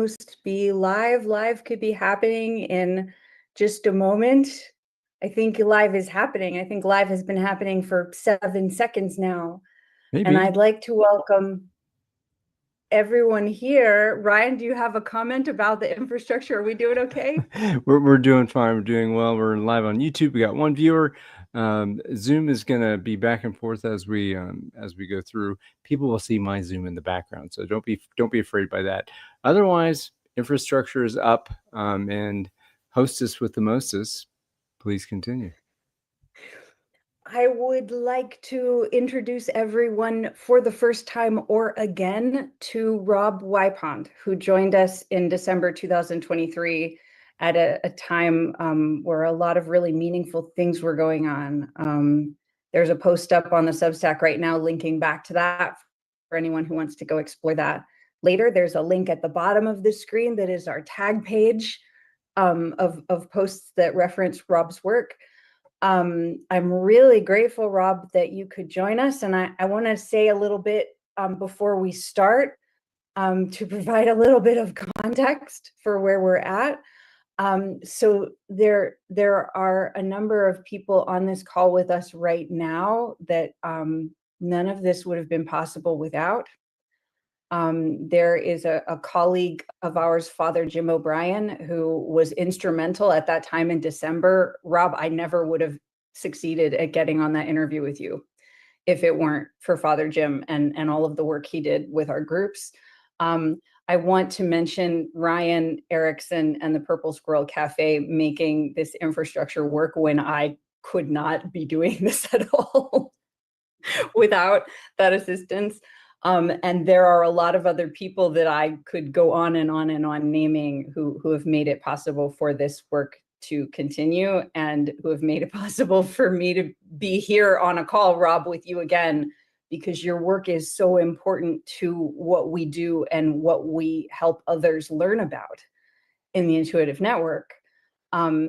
almost be live. Live could be happening in just a moment. I think live is happening. I think live has been happening for 7 seconds now. Maybe. And I'd like to welcome everyone here. Ryan, do you have a comment about the infrastructure? Are we doing okay? We're doing fine. We're doing well. We're live on YouTube. We got one viewer. Zoom is going to be back and forth as we go through. People will see my Zoom in the background, so don't be afraid by that. Otherwise, infrastructure is up, and hostess with the mostest. Please continue. I would like to introduce everyone for the first time or again to Rob Wipond, who joined us in December 2023 at a time where a lot of really meaningful things were going on. There's a post up on the Substack right now linking back to that for anyone who wants to go explore that later. There's a link at the bottom of the screen that is our tag page of posts that reference Rob's work. I'm really grateful, Rob, that you could join us. And I want to say a little bit before we start to provide a little bit of context for where we're at. So there are a number of people on this call with us right now that none of this would have been possible without. There is a colleague of ours, Father Jim O'Brien, who was instrumental at that time in December. Rob, I never would have succeeded at getting on that interview with you if it weren't for Father Jim and all of the work he did with our groups. I want to mention Ryan Erickson and the Purple Squirrel Cafe making this infrastructure work when I could not be doing this at all without that assistance. And there are a lot of other people that I could go on and on and on naming who have made it possible for this work to continue and who have made it possible for me to be here on a call, Rob, with you again, because your work is so important to what we do and what we help others learn about in the Intuitive Network.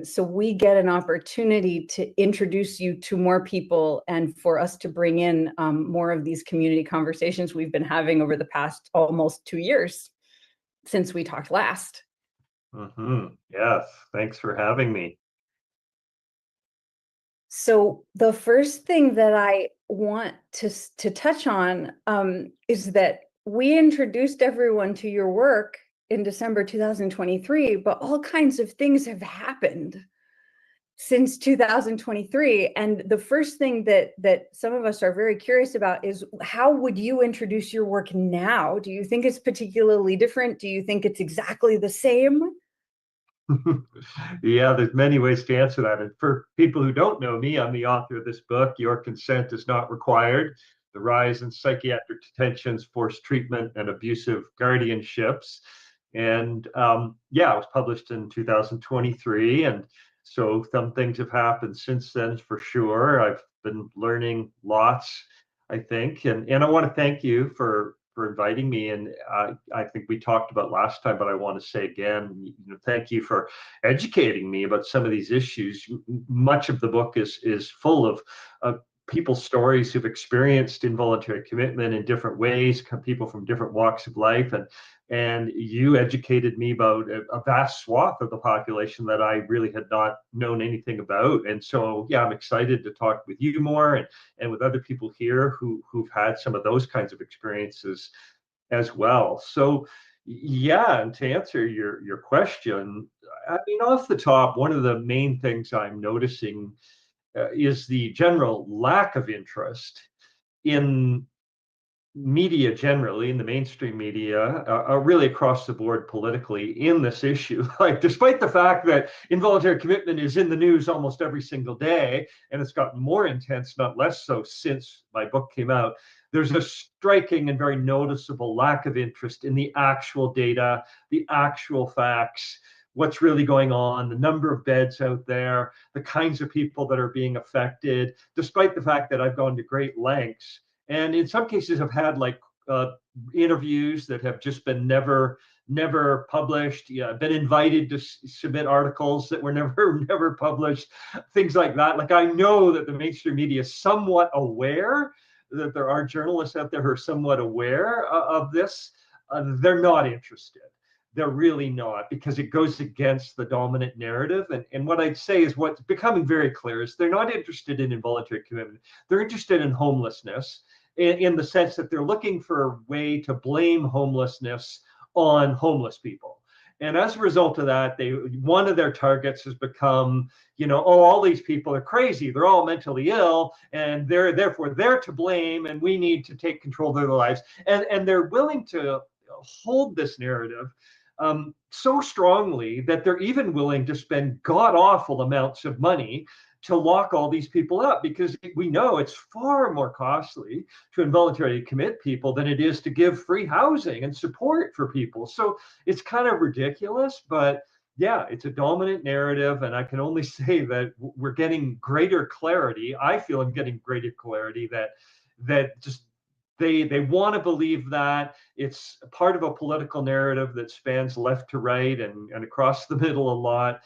So we get an opportunity to introduce you to more people and for us to bring in more of these community conversations we've been having over the past almost 2 years since we talked last. Yes, thanks for having me. So the first thing that I want to touch on is that we introduced everyone to your work in December 2023, but all kinds of things have happened since 2023. And the first thing that some of us are very curious about is how would you introduce your work now? Do you think it's particularly different? Do you think it's exactly the same? Yeah, there's many ways to answer that. And for people who don't know me, I'm the author of this book, Your Consent is Not Required: The Rise in Psychiatric Detentions, Forced Treatment, and Abusive Guardianships. And yeah, it was published in 2023. And so some things have happened since then, for sure. I've been learning lots, I think. And I want to thank you for inviting me. And I think we talked about last time, but I want to say again, thank you for educating me about some of these issues. Much of the book is full of people's stories who've experienced involuntary commitment in different ways, people from different walks of life. And you educated me about a vast swath of the population that I really had not known anything about. And so, yeah, I'm excited to talk with you more and with other people here who've had some of those kinds of experiences as well. So, yeah, and to answer your question, I mean, off the top, one of the main things I'm noticing is the general lack of interest in media generally, in the mainstream media, really across the board politically in this issue. Like, despite the fact that involuntary commitment is in the news almost every single day, and it's gotten more intense, not less so, since my book came out, there's a striking and very noticeable lack of interest in the actual data, the actual facts, what's really going on, the number of beds out there, the kinds of people that are being affected, despite the fact that I've gone to great lengths. And in some cases, I've had like interviews that have just been never published. Yeah, been invited to submit articles that were never published. Things like that. Like, I know that the mainstream media is somewhat aware that there are journalists out there who are somewhat aware of this. They're not interested. they're really not, because it goes against the dominant narrative. And what I'd say is what's becoming very clear is they're not interested in involuntary commitment. They're interested in homelessness in the sense that they're looking for a way to blame homelessness on homeless people. And as a result of that, one of their targets has become, oh, all these people are crazy. They're all mentally ill, and therefore they're to blame, and we need to take control of their lives. And they're willing to hold this narrative so strongly that they're even willing to spend god-awful amounts of money to lock all these people up, because we know it's far more costly to involuntarily commit people than it is to give free housing and support for people. So it's kind of ridiculous, but yeah, it's a dominant narrative. And I can only say that we're getting greater clarity. I feel I'm getting greater clarity that just they want to believe that it's part of a political narrative that spans left to right and across the middle a lot.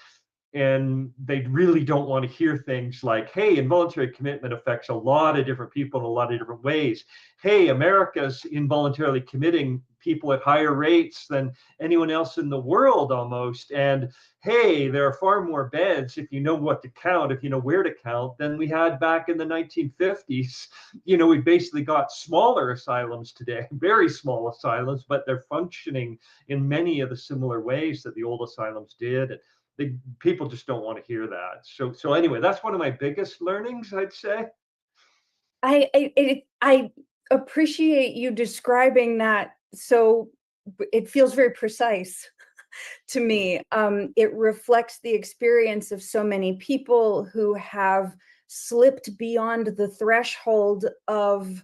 And they really don't want to hear things like, hey, involuntary commitment affects a lot of different people in a lot of different ways. Hey, America's involuntarily committing people at higher rates than anyone else in the world almost. And hey, there are far more beds, if you know what to count, if you know where to count, than we had back in the 1950s. We basically got smaller asylums today, very small asylums, but they're functioning in many of the similar ways that the old asylums did. People just don't want to hear that. So anyway, that's one of my biggest learnings, I'd say. I appreciate you describing that. So it feels very precise to me. It reflects the experience of so many people who have slipped beyond the threshold of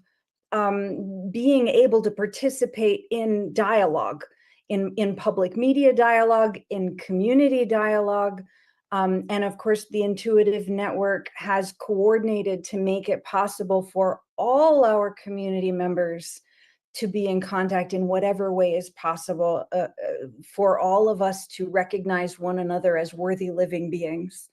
being able to participate in dialogue, in public media dialogue, in community dialogue. And of course, the Intuitive Network has coordinated to make it possible for all our community members to be in contact in whatever way is possible, for all of us to recognize one another as worthy living beings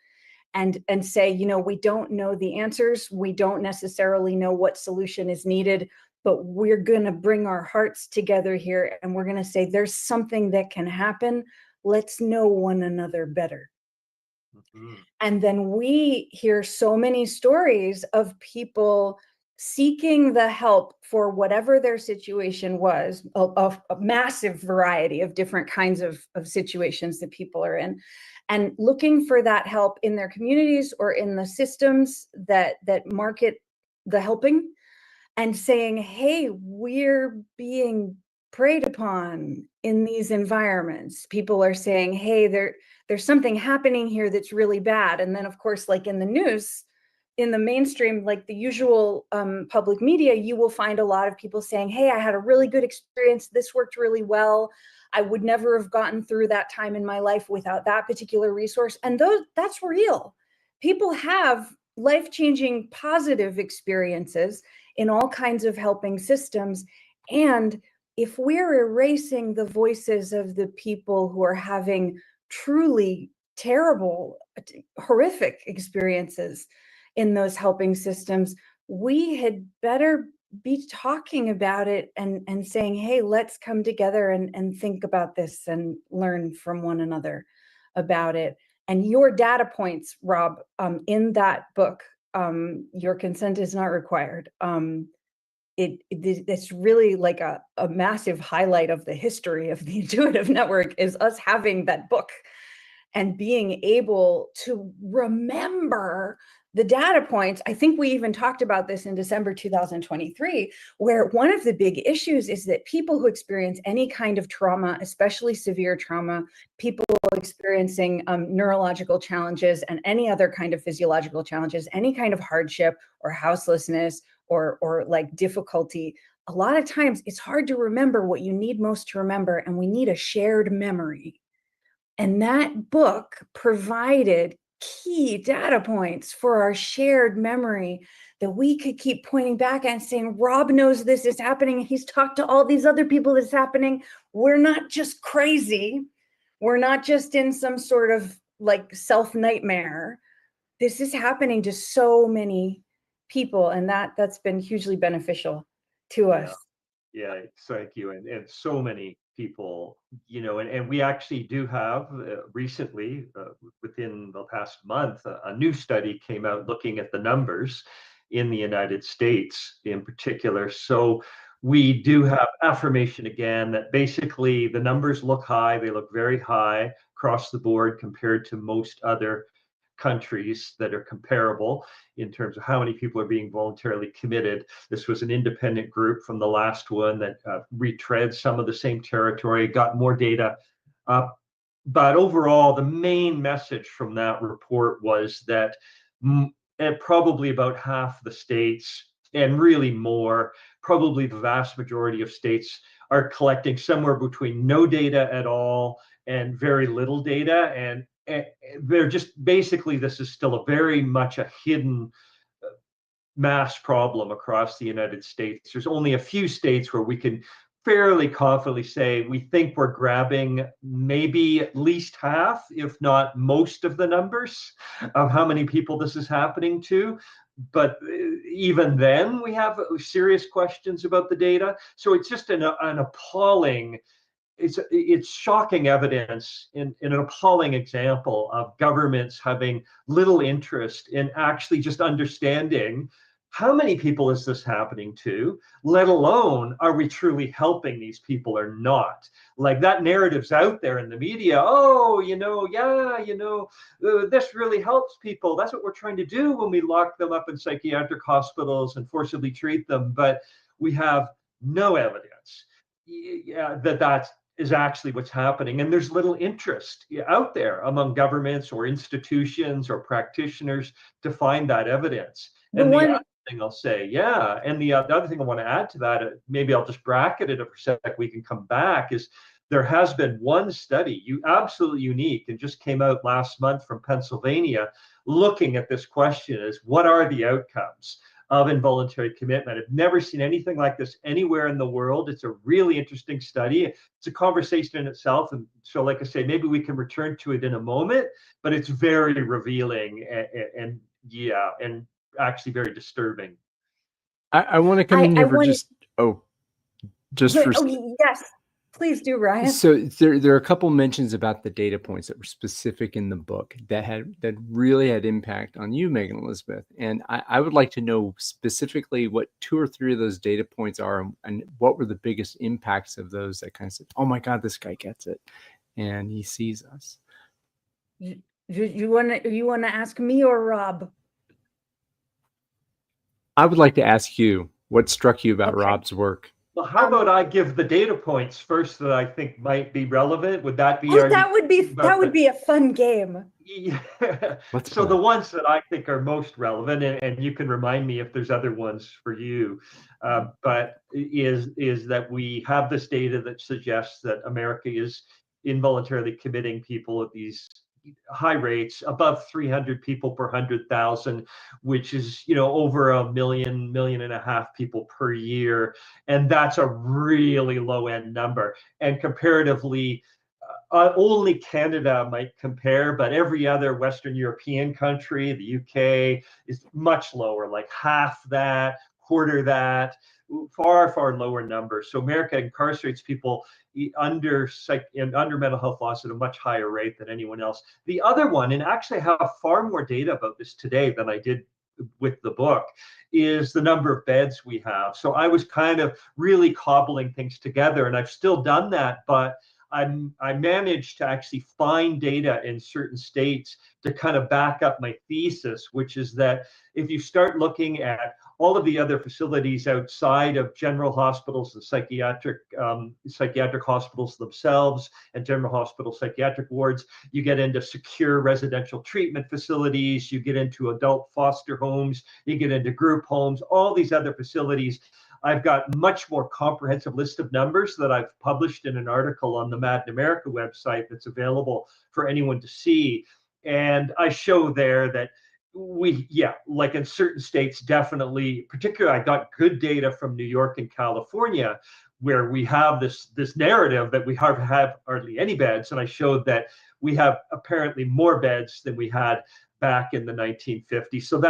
and say, we don't know the answers. We don't necessarily know what solution is needed, but we're going to bring our hearts together here and we're going to say there's something that can happen. Let's know one another better. Mm-hmm. And then we hear so many stories of people seeking the help for whatever their situation was, a massive variety of different kinds of situations that people are in, and looking for that help in their communities or in the systems that market the helping, and saying, hey, we're being preyed upon in these environments. People are saying, hey, there's something happening here that's really bad. And then, of course, like in the news, in the mainstream, like the usual public media, you will find a lot of people saying, hey, I had a really good experience. This worked really well. I would never have gotten through that time in my life without that particular resource. And that's real. People have life-changing positive experiences in all kinds of helping systems. And if we're erasing the voices of the people who are having truly terrible, horrific experiences in those helping systems, we had better be talking about it and saying, hey, let's come together and think about this and learn from one another about it. And your data points, Rob, in that book, Your Consent is Not Required. It's really like a massive highlight of the history of the Intuitive Network, is us having that book and being able to remember the data points. I think we even talked about this in December 2023, where one of the big issues is that people who experience any kind of trauma, especially severe trauma, people experiencing neurological challenges and any other kind of physiological challenges, any kind of hardship or houselessness or like difficulty, a lot of times it's hard to remember what you need most to remember, and we need a shared memory. And that book provided key data points for our shared memory that we could keep pointing back and saying, Rob knows this is happening. He's talked to all these other people that's happening. We're not just crazy. We're not just in some sort of like self-nightmare. This is happening to so many people, and that's been hugely beneficial to us. Yeah, thank you. And so many people, and we actually do have recently, within the past month, a new study came out looking at the numbers in the United States in particular. So we do have affirmation again that basically the numbers look high. They look very high across the board compared to most other countries that are comparable in terms of how many people are being voluntarily committed. This was an independent group from the last one that retreads some of the same territory, got more data. But overall, the main message from that report was that probably about half the states, and really more, probably the vast majority of states, are collecting somewhere between no data at all and very little data. And they're just basically, this is still a very much a hidden mass problem across the United States. There's only a few states where we can fairly confidently say we think we're grabbing maybe at least half, if not most of the numbers of how many people this is happening to. But even then, we have serious questions about the data. So it's just an appalling, it's shocking evidence in an appalling example of governments having little interest in actually just understanding how many people is this happening to, let alone are we truly helping these people or not. Like, that narrative's out there in the media. Oh, this really helps people. That's what we're trying to do when we lock them up in psychiatric hospitals and forcibly treat them. But we have no evidence that is actually what's happening. And there's little interest out there among governments or institutions or practitioners to find that evidence. The other thing I'll say, and the other thing I want to add to that, maybe I'll just bracket it for a sec, we can come back, is there has been one study, absolutely unique, and just came out last month from Pennsylvania, looking at this question as what are the outcomes of involuntary commitment. I've never seen anything like this anywhere in the world. It's a really interesting study. It's a conversation in itself. And so, like I say, maybe we can return to it in a moment, but it's very revealing and actually very disturbing. I want to come in here for yes, please do, Ryan. So there are a couple mentions about the data points that were specific in the book that really had impact on you, Megan Elizabeth. And I would like to know specifically what 2 or 3 of those data points are, and what were the biggest impacts of those that kind of said, oh my God, this guy gets it and he sees us. You want to ask me or Rob? I would like to ask you what struck you about Rob's work. Well, how about I give the data points first that I think might be relevant? Would that be? That would be a fun game. Yeah. So the ones that I think are most relevant, and you can remind me if there's other ones for you, but is that we have this data that suggests that America is involuntarily committing people at these high rates, above 300 people per 100,000, which is, over 1.5 million people per year. And that's a really low end number. And comparatively, only Canada might compare, but every other Western European country, the UK, is much lower, like half that, quarter that, far lower numbers. So America incarcerates people under mental health laws at a much higher rate than anyone else. The other one, and actually I have far more data about this today than I did with the book, is the number of beds we have. So I was kind of really cobbling things together, and I've still done that, but I managed to actually find data in certain states to kind of back up my thesis, which is that if you start looking at all of the other facilities outside of general hospitals and psychiatric hospitals themselves and general hospital psychiatric wards, you get into secure residential treatment facilities, you get into adult foster homes, you get into group homes, all these other facilities. I've got much more comprehensive list of numbers that I've published in an article on the Mad in America website that's available for anyone to see. And I show there that like in certain states, definitely, particularly I got good data from New York and California, where we have this narrative that we have hardly any beds. And I showed that we have apparently more beds than we had back in the 1950s. So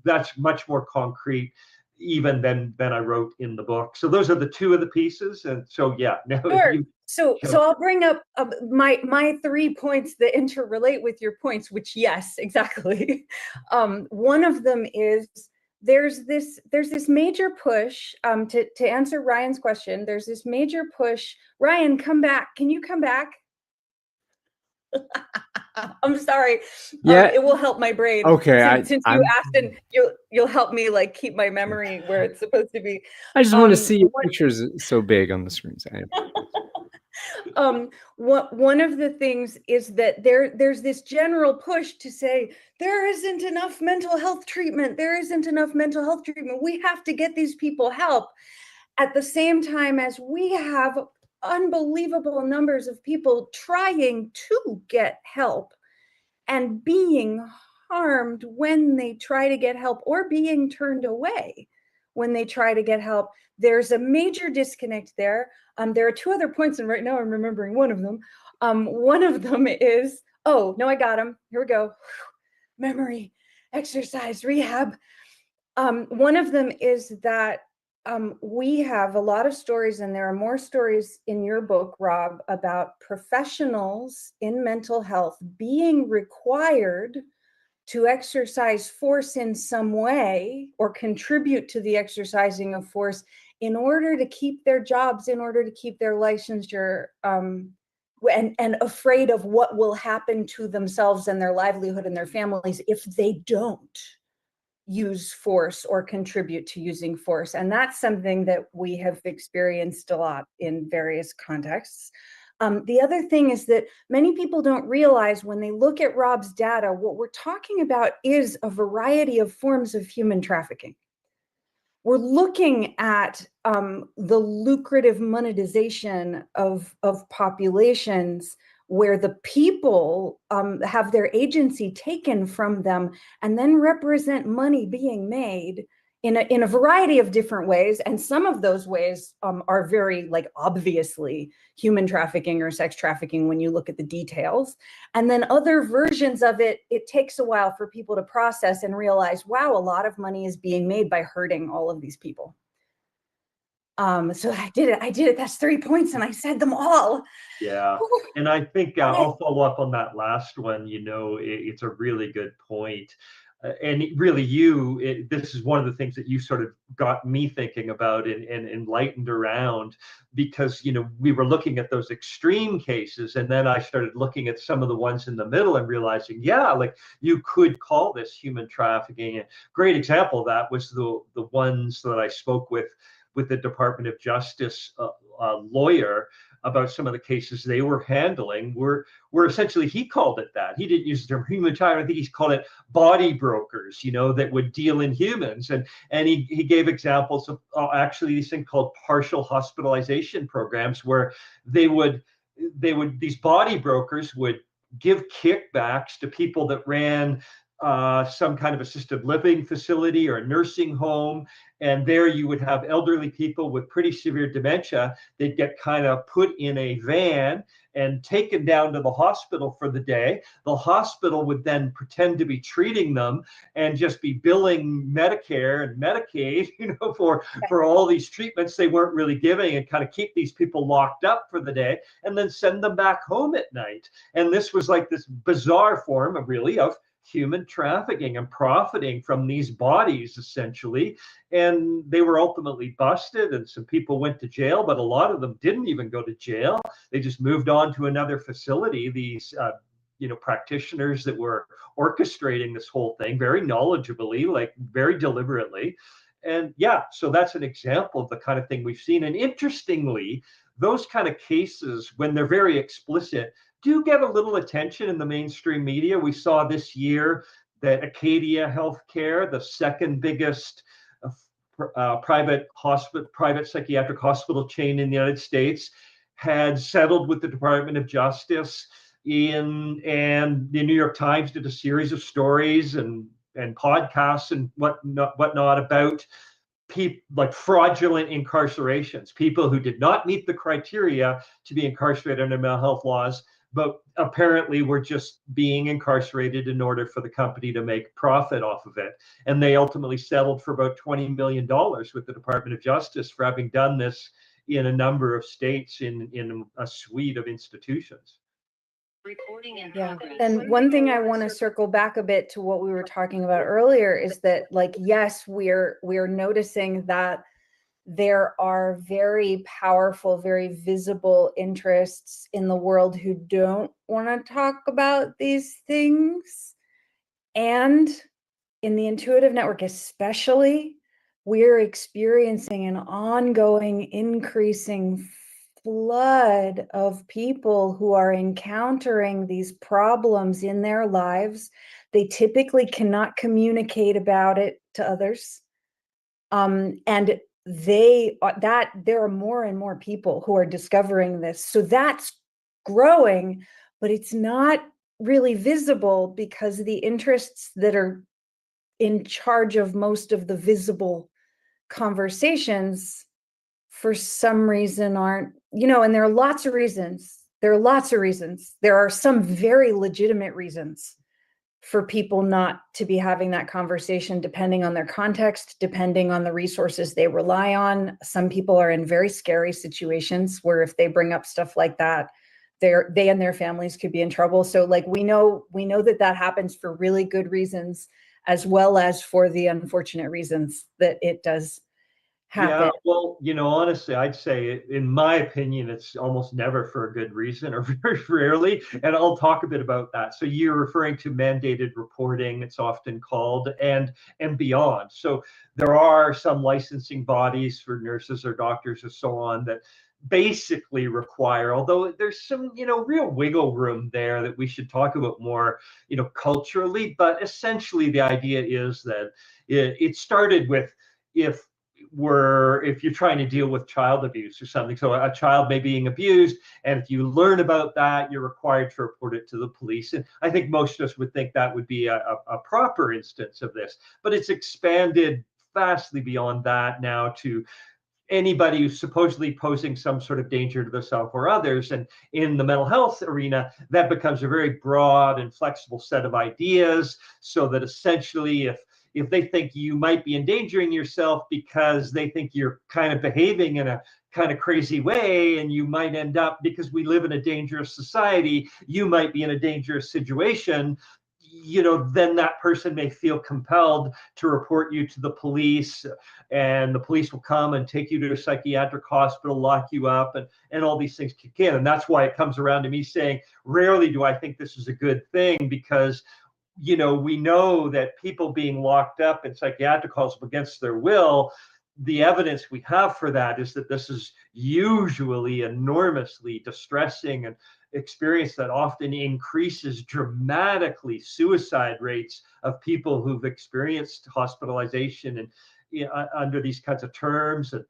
that's much more concrete even than I wrote in the book. So those are the 2 of the pieces. And so, now sure. So I'll bring up my 3 points that interrelate with your points, which yes, exactly. One of them is there's this major push to answer Ryan's question. There's this major push. Ryan, come back. Can you come back? I'm sorry. Yeah. It will help my brain. Okay. Since you asked, and you'll help me like keep my memory where it's supposed to be. I just want to see your pictures so big on the screens. One of the things is that there's this general push to say there isn't enough mental health treatment. There isn't enough mental health treatment. We have to get these people help. At the same time as we have unbelievable numbers of people trying to get help and being harmed when they try to get help, or being turned away when they try to get help. There's a major disconnect there. There are 2 other points, and right now I'm remembering one of them. One of them is, oh, no, I got them. Here we go. Memory, exercise, rehab. One of them is that we have a lot of stories, and there are more stories in your book, Rob, about professionals in mental health being required to exercise force in some way or contribute to the exercising of force in order to keep their jobs, in order to keep their licensure, and afraid of what will happen to themselves and their livelihood and their families if they don't use force or contribute to using force. And that's something that we have experienced a lot in various contexts. The other thing is that many people don't realize when they look at Rob's data, what we're talking about is a variety of forms of human trafficking. We're looking at the lucrative monetization of populations where the people have their agency taken from them and then represent money being made in a variety of different ways. And some of those ways are very like obviously human trafficking or sex trafficking when you look at the details. And then other versions of it, it takes a while for people to process and realize, wow, a lot of money is being made by hurting all of these people. So I did it. That's 3 points, and I said them all. Yeah, and I think I'll follow up on that last one. It's a really good point. And really, this is one of the things that you sort of got me thinking about and enlightened around, because, we were looking at those extreme cases, and then I started looking at some of the ones in the middle and realizing, yeah, like you could call this human trafficking. A great example of that was the ones that I spoke with the Department of Justice lawyer about some of the cases they were handling were essentially, he called it that. He didn't use the term human trafficking. I think he's called it body brokers, that would deal in humans. And he gave examples of actually these things called partial hospitalization programs, where these body brokers would give kickbacks to people that ran some kind of assisted living facility or a nursing home. And there you would have elderly people with pretty severe dementia. They'd get kind of put in a van and taken down to the hospital for the day. The hospital would then pretend to be treating them and just be billing Medicare and Medicaid, for all these treatments they weren't really giving, and kind of keep these people locked up for the day and then send them back home at night. And this was like this bizarre form of human trafficking and profiting from these bodies, essentially. And they were ultimately busted, and some people went to jail, but a lot of them didn't even go to jail. They just moved on to another facility. These practitioners that were orchestrating this whole thing very knowledgeably, like very deliberately. And yeah, so that's an example of the kind of thing we've seen. And interestingly, those kind of cases, when they're very explicit, do get a little attention in the mainstream media. We saw this year that Acadia Healthcare, the second biggest private psychiatric hospital chain in the United States, had settled with the Department of Justice. And the New York Times did a series of stories and podcasts and whatnot about like fraudulent incarcerations, people who did not meet the criteria to be incarcerated under mental health laws, but apparently were just being incarcerated in order for the company to make profit off of it. And they ultimately settled for about $20 million with the Department of Justice for having done this in a number of states in a suite of institutions. Yeah. And one thing I want to circle back a bit to what we were talking about earlier is that, like, yes, we're noticing that there are very powerful, very visible interests in the world who don't want to talk about these things. And in the Intuitive Network especially, we're experiencing an ongoing, increasing flood of people who are encountering these problems in their lives. They typically cannot communicate about it to others. And there are more and more people who are discovering this. So that's growing, but it's not really visible because the interests that are in charge of most of the visible conversations for some reason aren't, and there are lots of reasons. There are some very legitimate reasons for people not to be having that conversation, depending on their context, depending on the resources they rely on. Some people are in very scary situations where if they bring up stuff like that, they and their families could be in trouble. So like, we know that happens for really good reasons, as well as for the unfortunate reasons that it does happen. Yeah, well, honestly, I'd say, in my opinion, it's almost never for a good reason, or very rarely. And I'll talk a bit about that. So you're referring to mandated reporting, it's often called, and beyond. So there are some licensing bodies for nurses or doctors or so on that basically require, although there's some real wiggle room there that we should talk about more culturally, but essentially the idea is that it started with, if you're trying to deal with child abuse or something, so a child may be being abused, and if you learn about that, you're required to report it to the police. And I think most of us would think that would be a proper instance of this, but it's expanded vastly beyond that now to anybody who's supposedly posing some sort of danger to themselves or others. And in the mental health arena, that becomes a very broad and flexible set of ideas, so that essentially if they think you might be endangering yourself because they think you're kind of behaving in a kind of crazy way, and you might end up, because we live in a dangerous society, you might be in a dangerous situation, then that person may feel compelled to report you to the police, and the police will come and take you to a psychiatric hospital, lock you up, and all these things kick in. And that's why it comes around to me saying, rarely do I think this is a good thing, because we know that people being locked up in psychiatric hospitals against their will, the evidence we have for that is that this is usually enormously distressing and experience that often increases dramatically suicide rates of people who've experienced hospitalization and under these kinds of terms. And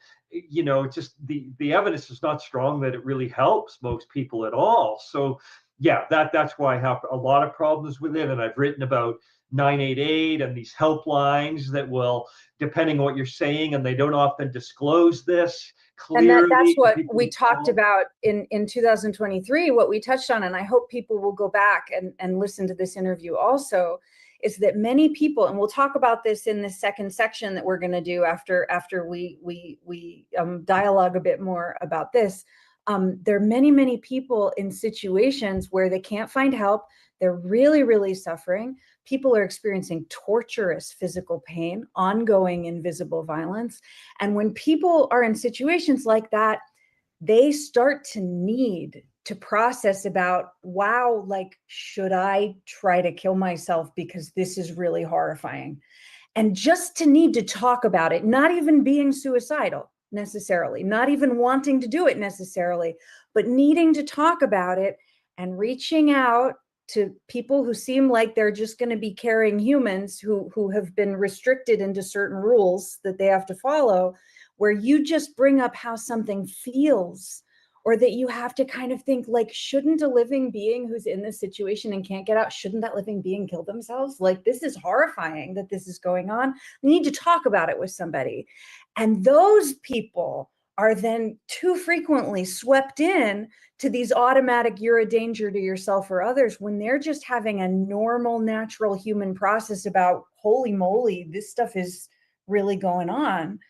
just the evidence is not strong that it really helps most people at all. So yeah, that's why I have a lot of problems with it. And I've written about 988 and these helplines that will, depending on what you're saying, and they don't often disclose this clearly. And that's what we talked about in 2023, what we touched on, and I hope people will go back and listen to this interview also, is that many people, and we'll talk about this in the second section that we're going to do after we dialogue a bit more about this. There are many people in situations where they can't find help. They're really suffering. People are experiencing torturous physical pain, ongoing invisible violence. And when people are in situations like that, they start to need to process about, wow, like, should I try to kill myself because this is really horrifying? And just to need to talk about it, not even being suicidal necessarily, not even wanting to do it necessarily, but needing to talk about it and reaching out to people who seem like they're just going to be caring humans who have been restricted into certain rules that they have to follow, where you just bring up how something feels, or that you have to kind of think, like, shouldn't a living being who's in this situation and can't get out, shouldn't that living being kill themselves? Like, this is horrifying that this is going on. We need to talk about it with somebody. And those people are then too frequently swept in to these automatic, you're a danger to yourself or others, when they're just having a normal, natural human process about, holy moly, this stuff is really going on.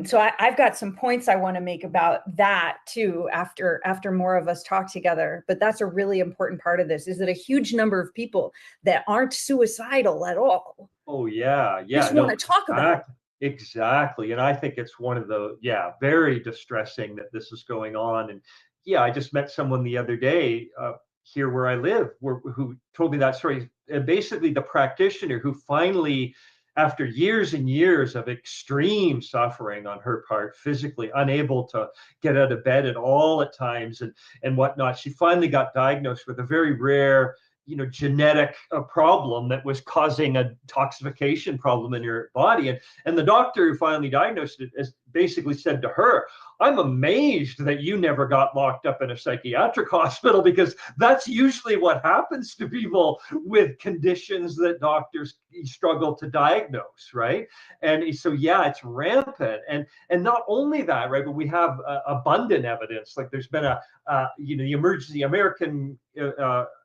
So I've got some points I want to make about that too after more of us talk together. But that's a really important part of this, is that a huge number of people that aren't suicidal at all. Oh yeah, just want to talk about it. Exactly. And I think it's one of the, very distressing that this is going on. And I just met someone the other day here where I live who told me that story. And basically the practitioner who finally, after years and years of extreme suffering on her part, physically unable to get out of bed at all at times and whatnot, she finally got diagnosed with a very rare genetic problem that was causing a toxification problem in your body. And the doctor who finally diagnosed it has basically said to her, I'm amazed that you never got locked up in a psychiatric hospital, because that's usually what happens to people with conditions that doctors struggle to diagnose, right? And so, it's rampant. And not only that, right, but we have abundant evidence. Like there's been the American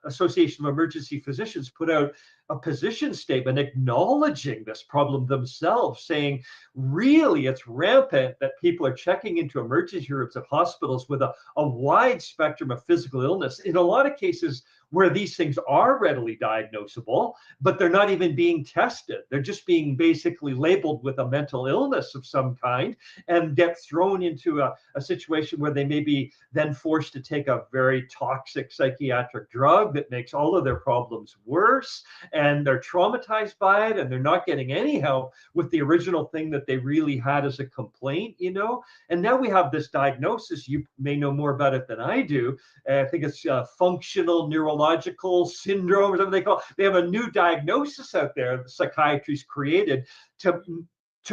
Association of Emergency Physicians put out a position statement acknowledging this problem themselves, saying really it's rampant that people are checking into emergency rooms of hospitals with a wide spectrum of physical illness, in a lot of cases where these things are readily diagnosable, but they're not even being tested. They're just being basically labeled with a mental illness of some kind and get thrown into a situation where they may be then forced to take a very toxic psychiatric drug that makes all of their problems worse, and they're traumatized by it, and they're not getting any help with the original thing that they really had as a complaint, And now we have this diagnosis. You may know more about it than I do. I think it's functional neurological syndrome, or something they call it. They have a new diagnosis out there that psychiatry's created to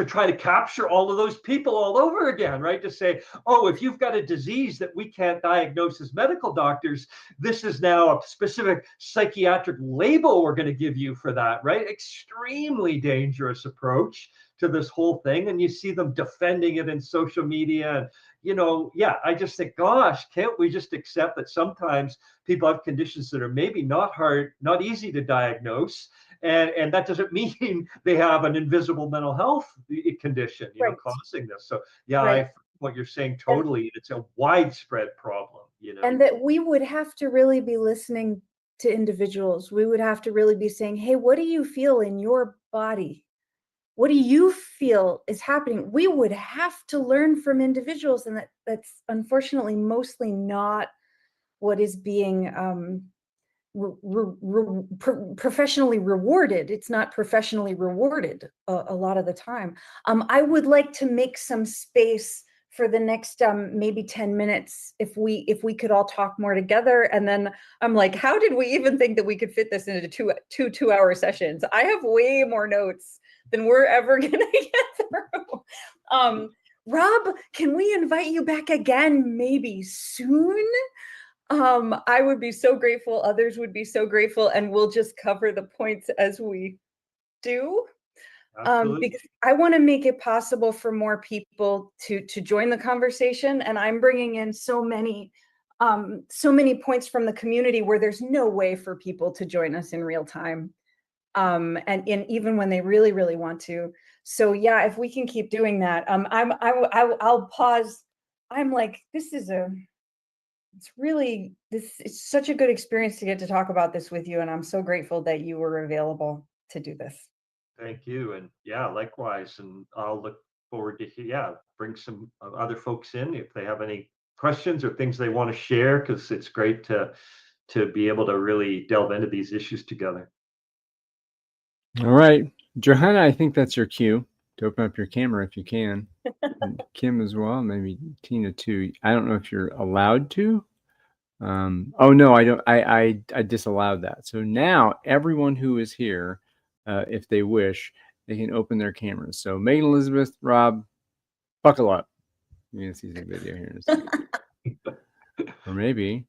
try to capture all of those people all over again, right? To say, oh, if you've got a disease that we can't diagnose as medical doctors, this is now a specific psychiatric label we're going to give you for that, right? Extremely dangerous approach to this whole thing. And you see them defending it in social media. And, I just think, gosh, can't we just accept that sometimes people have conditions that are maybe not easy to diagnose? And that doesn't mean they have an invisible mental health condition, causing this. So, I what you're saying totally. It's a widespread problem, And that we would have to really be listening to individuals. We would have to really be saying, hey, what do you feel in your body? What do you feel is happening? We would have to learn from individuals, and that's unfortunately mostly not what is being professionally rewarded. It's not professionally rewarded a lot of the time. I would like to make some space for the next maybe 10 minutes if we could all talk more together. And then I'm like, how did we even think that we could fit this into two-hour sessions? I have way more notes than we're ever gonna get through. Rob, can we invite you back again maybe soon? I would be so grateful. Others would be so grateful, and we'll just cover the points as we do. Because I want to make it possible for more people to join the conversation, and I'm bringing in so many points from the community where there's no way for people to join us in real time, and even when they really, really want to. So if we can keep doing that, I'll pause. I'm like, it's such a good experience to get to talk about this with you, and I'm so grateful that you were available to do this. Thank you. And likewise. And I'll look forward to bring some other folks in if they have any questions or things they want to share, because it's great to be able to really delve into these issues together. All right, Johanna, I think that's your cue to open up your camera if you can. And Kim as well, maybe Tina too. I don't know if you're allowed to. Oh no, I don't. I disallowed that. So now everyone who is here, if they wish, they can open their cameras. So Megan Elizabeth, Rob, buckle up. You're gonna see some video here in a second. Or maybe.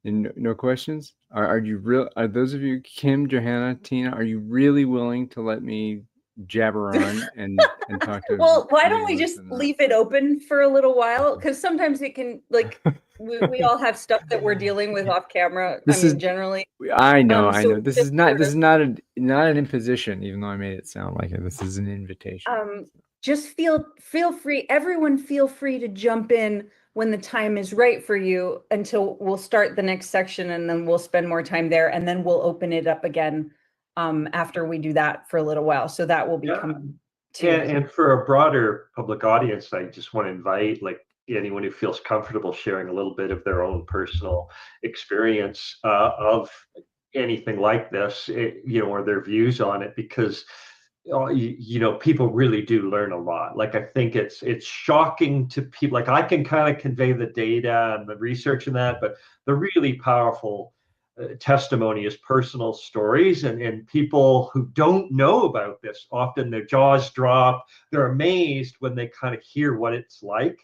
And no questions? Are you real? Are those of you, Kim, Johanna, Tina, are you really willing to let me jabber on and talk to? Well, why don't we just leave it open for a little while? Because sometimes it can, like, we all have stuff that we're dealing with off camera. Generally. I know. This is not an imposition, even though I made it sound like it. This is an invitation. just feel free, everyone feel free to jump in when the time is right for you, until we'll start the next section, and then we'll spend more time there, and then we'll open it up again after we do that for a little while. So that will be coming too. And for a broader public audience, I just want to invite like anyone who feels comfortable sharing a little bit of their own personal experience of anything like this, or their views on it, because people really do learn a lot. Like, I think it's shocking to people. Like, I can kind of convey the data and the research and that, but the really powerful testimony is personal stories, and people who don't know about this, often their jaws drop. They're amazed when they kind of hear what it's like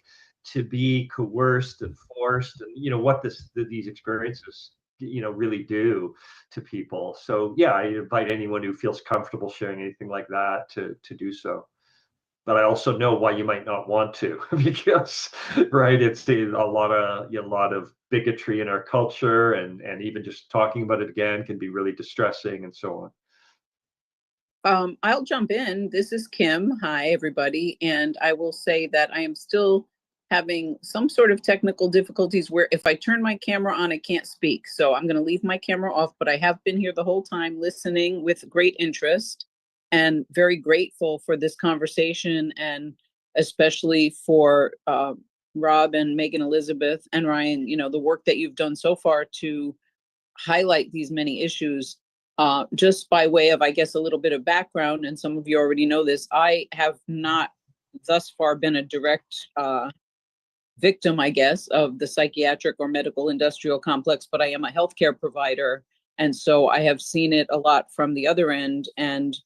to be coerced and forced, and what these experiences really do to people. So yeah, I invite anyone who feels comfortable sharing anything like that to do so. But I also know why you might not want to, because right, it's a lot of bigotry in our culture, and even just talking about it again can be really distressing, and so on. I'll jump in. This is Kim. Hi, everybody. And I will say that I am still having some sort of technical difficulties where if I turn my camera on, I can't speak. So I'm going to leave my camera off, but I have been here the whole time listening with great interest, and very grateful for this conversation, and especially for Rob and Megan Elizabeth and Ryan, the work that you've done so far to highlight these many issues. Just by way of, I guess, a little bit of background, and some of you already know this, I have not thus far been a direct victim, I guess, of the psychiatric or medical industrial complex, but I am a healthcare provider. And so I have seen it a lot from the other end. And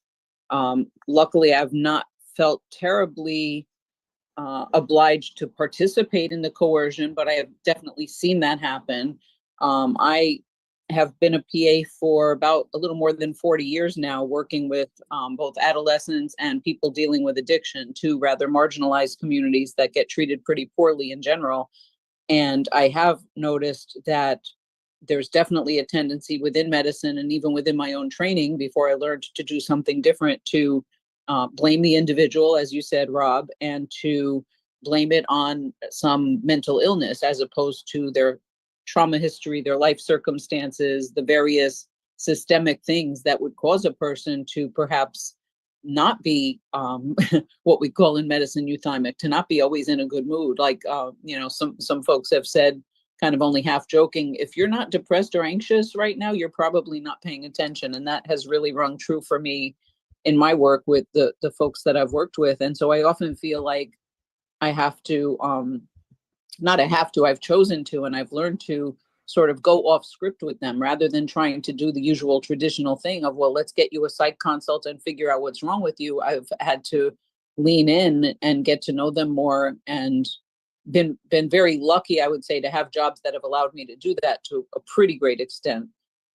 luckily, I've not felt terribly obliged to participate in the coercion, but I have definitely seen that happen. I have been a PA for about a little more than 40 years now, working with both adolescents and people dealing with addiction, two rather marginalized communities that get treated pretty poorly in general. And I have noticed that there's definitely a tendency within medicine, and even within my own training before I learned to do something different, to blame the individual, as you said, Rob, and to blame it on some mental illness, as opposed to their trauma history, their life circumstances, the various systemic things that would cause a person to perhaps not be what we call in medicine euthymic, to not be always in a good mood. Like, some folks have said, kind of only half joking, if you're not depressed or anxious right now, you're probably not paying attention. And that has really rung true for me in my work with the folks that I've worked with. And so I often feel like I have to, I've chosen to, and I've learned to sort of go off script with them, rather than trying to do the usual traditional thing of, well, let's get you a psych consult and figure out what's wrong with you. I've had to lean in and get to know them more, and been very lucky, I would say, to have jobs that have allowed me to do that to a pretty great extent.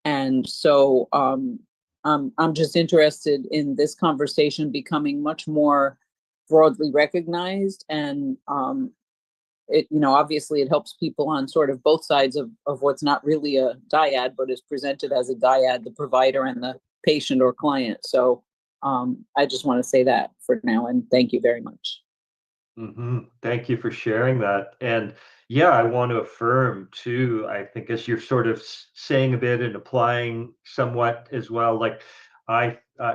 And so I'm just interested in this conversation becoming much more broadly recognized, and it, obviously it helps people on sort of both sides of what's not really a dyad, but is presented as a dyad, the provider and the patient or client. So I just want to say that for now, and thank you very much. Mm-hmm. Thank you for sharing that. And yeah, I want to affirm too, I think, as you're sort of saying a bit and applying somewhat as well, like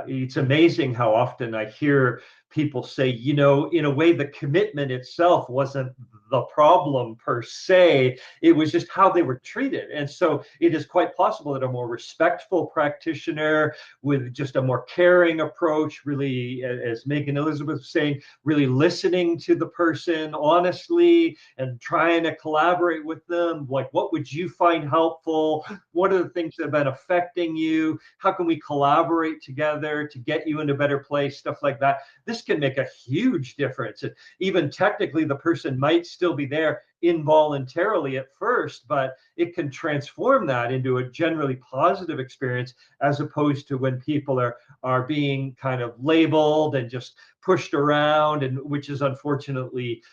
it's amazing how often I hear people say, in a way, the commitment itself wasn't the problem per se. It was just how they were treated. And so it is quite possible that a more respectful practitioner with just a more caring approach, really, as Megan Elizabeth was saying, really listening to the person honestly and trying to collaborate with them. Like, what would you find helpful? What are the things that have been affecting you? How can we collaborate together to get you in a better place? Stuff like that. This can make a huge difference. And even technically, the person might still be there involuntarily at first, but it can transform that into a generally positive experience, as opposed to when people are being kind of labeled and just pushed around, and which is unfortunately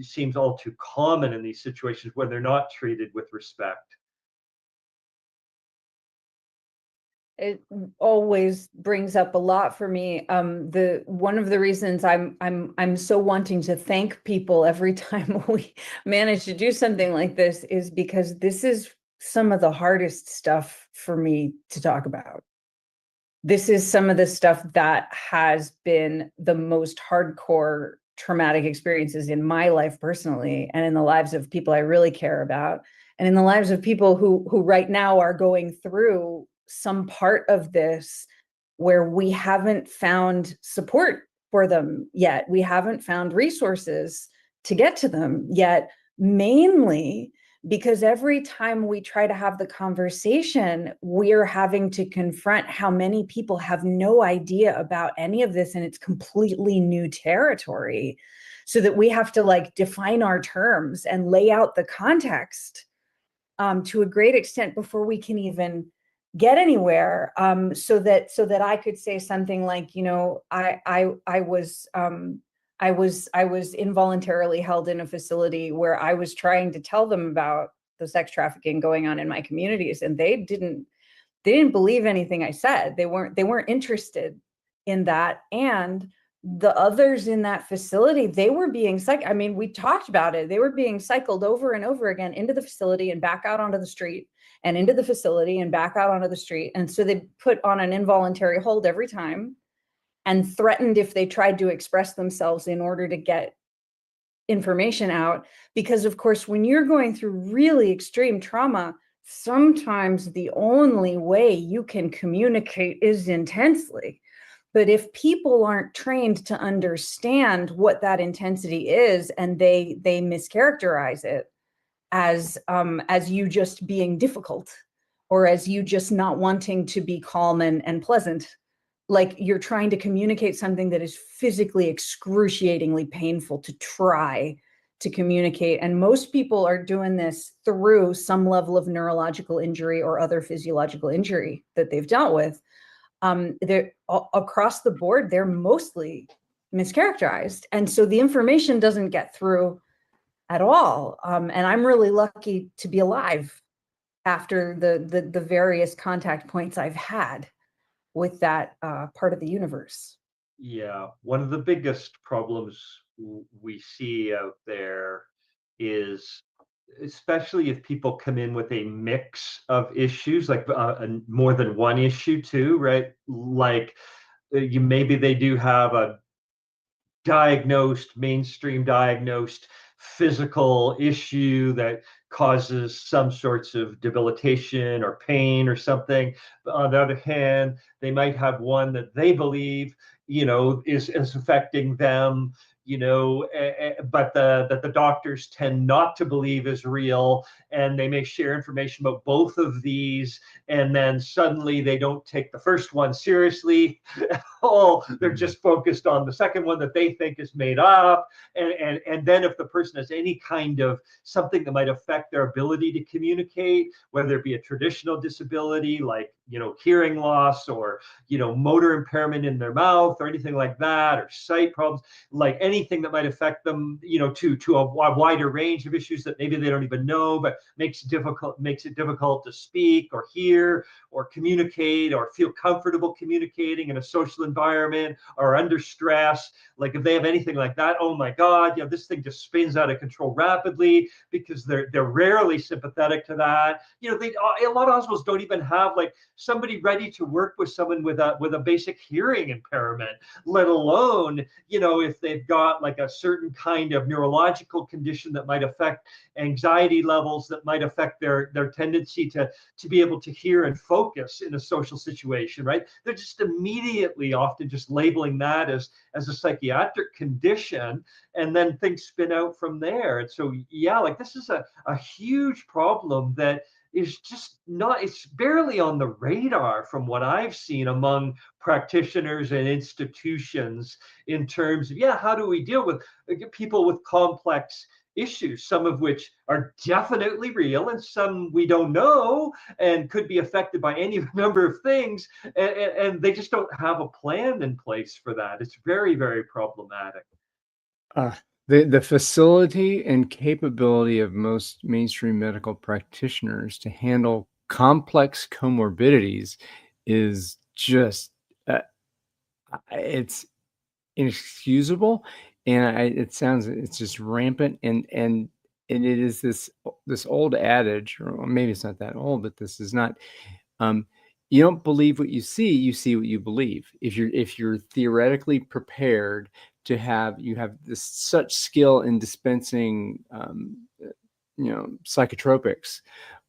seems all too common in these situations when they're not treated with respect. It always brings up a lot for me. The one of the reasons I'm so wanting to thank people every time we manage to do something like this is because this is some of the hardest stuff for me to talk about. This is some of the stuff that has been the most hardcore traumatic experiences in my life personally, and in the lives of people I really care about, and in the lives of people who right now are going through some part of this where we haven't found support for them yet. We haven't found resources to get to them yet, mainly because every time we try to have the conversation, we're having to confront how many people have no idea about any of this, and it's completely new territory, so that we have to like define our terms and lay out the context to a great extent before we can even get anywhere, so that I could say something like, you know, I was involuntarily held in a facility where I was trying to tell them about the sex trafficking going on in my communities, and they didn't believe anything I said. They weren't interested in that. And the others in that facility, they were being I mean, we talked about it. They were being cycled over and over again into the facility and back out onto the street, and into the facility and back out onto the street. And so they put on an involuntary hold every time, and threatened if they tried to express themselves in order to get information out. Because of course, when you're going through really extreme trauma, sometimes the only way you can communicate is intensely. But if people aren't trained to understand what that intensity is, and they mischaracterize it as you just being difficult, or as you just not wanting to be calm and pleasant, like you're trying to communicate something that is physically excruciatingly painful to try to communicate. And most people are doing this through some level of neurological injury or other physiological injury that they've dealt with. They're across the board, they're mostly mischaracterized. And so the information doesn't get through at all. And I'm really lucky to be alive after the various contact points I've had with that part of the universe. Yeah, one of the biggest problems we see out there is, especially if people come in with a mix of issues, like more than one issue too, right? Like maybe they do have a mainstream diagnosed physical issue that causes some sorts of debilitation or pain or something. But on the other hand, they might have one that they believe, is affecting them, but that the doctors tend not to believe is real, and they may share information about both of these, and then suddenly they don't take the first one seriously. They're just focused on the second one that they think is made up. And then if the person has any kind of something that might affect their ability to communicate, whether it be a traditional disability like hearing loss, or motor impairment in their mouth, or anything like that, or sight problems, like anything that might affect them, to a wider range of issues that maybe they don't even know, but makes it difficult to speak or hear or communicate or feel comfortable communicating in a social environment or under stress. Like if they have anything like that, oh my God, this thing just spins out of control rapidly, because they're rarely sympathetic to that. A lot of hospitals don't even have like somebody ready to work with someone with a basic hearing impairment, let alone if they've got like a certain kind of neurological condition that might affect anxiety levels, that might affect their tendency to be able to hear and focus in a social situation, right? They're just immediately often just labeling that as a psychiatric condition, and then things spin out from there. And so like this is a huge problem that is just it's barely on the radar from what I've seen among practitioners and institutions, in terms of how do we deal with people with complex issues, some of which are definitely real and some we don't know and could be affected by any number of things, and they just don't have a plan in place for that. It's very, very problematic. The facility and capability of most mainstream medical practitioners to handle complex comorbidities is just it's inexcusable, and it's just rampant, and it is this old adage, or maybe it's not that old, but this is not. You don't believe what you see what you believe. If you're theoretically prepared to have this such skill in dispensing psychotropics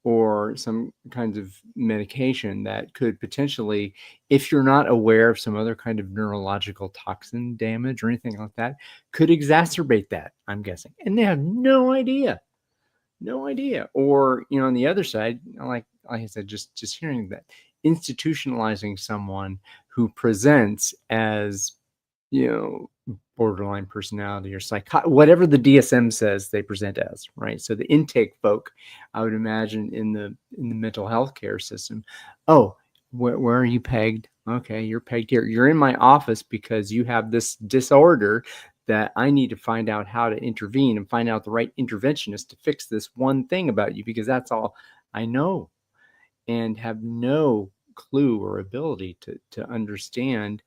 or some kinds of medication that could potentially, if you're not aware of some other kind of neurological toxin damage or anything like that, could exacerbate that, I'm guessing. And they have no idea. Or, on the other side, like I said, just hearing that, institutionalizing someone who presents as, borderline personality or whatever the DSM says they present as, right? So the intake folk, I would imagine in the mental health care system, oh, where are you pegged? Okay, you're pegged here. You're in my office because you have this disorder that I need to find out how to intervene and find out the right interventionist to fix this one thing about you, because that's all I know, and have no clue or ability to understand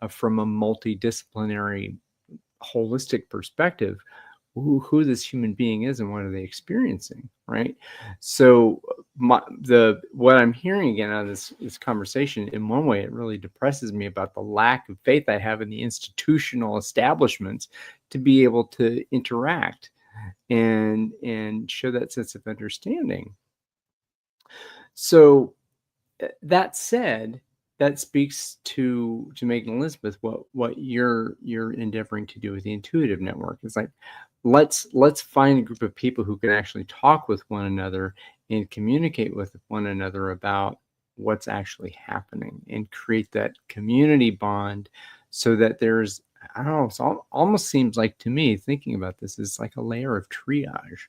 from a multidisciplinary, holistic perspective who this human being is and what are they experiencing, right? So what I'm hearing again out of this conversation, in one way, it really depresses me about the lack of faith I have in the institutional establishments to be able to interact and show that sense of understanding. So that said, that speaks to Megan Elizabeth, what you're endeavoring to do with the Intuitive Network. It's like, let's find a group of people who can actually talk with one another and communicate with one another about what's actually happening and create that community bond, so that there's, I don't know, it almost seems like to me, thinking about this, is like a layer of triage,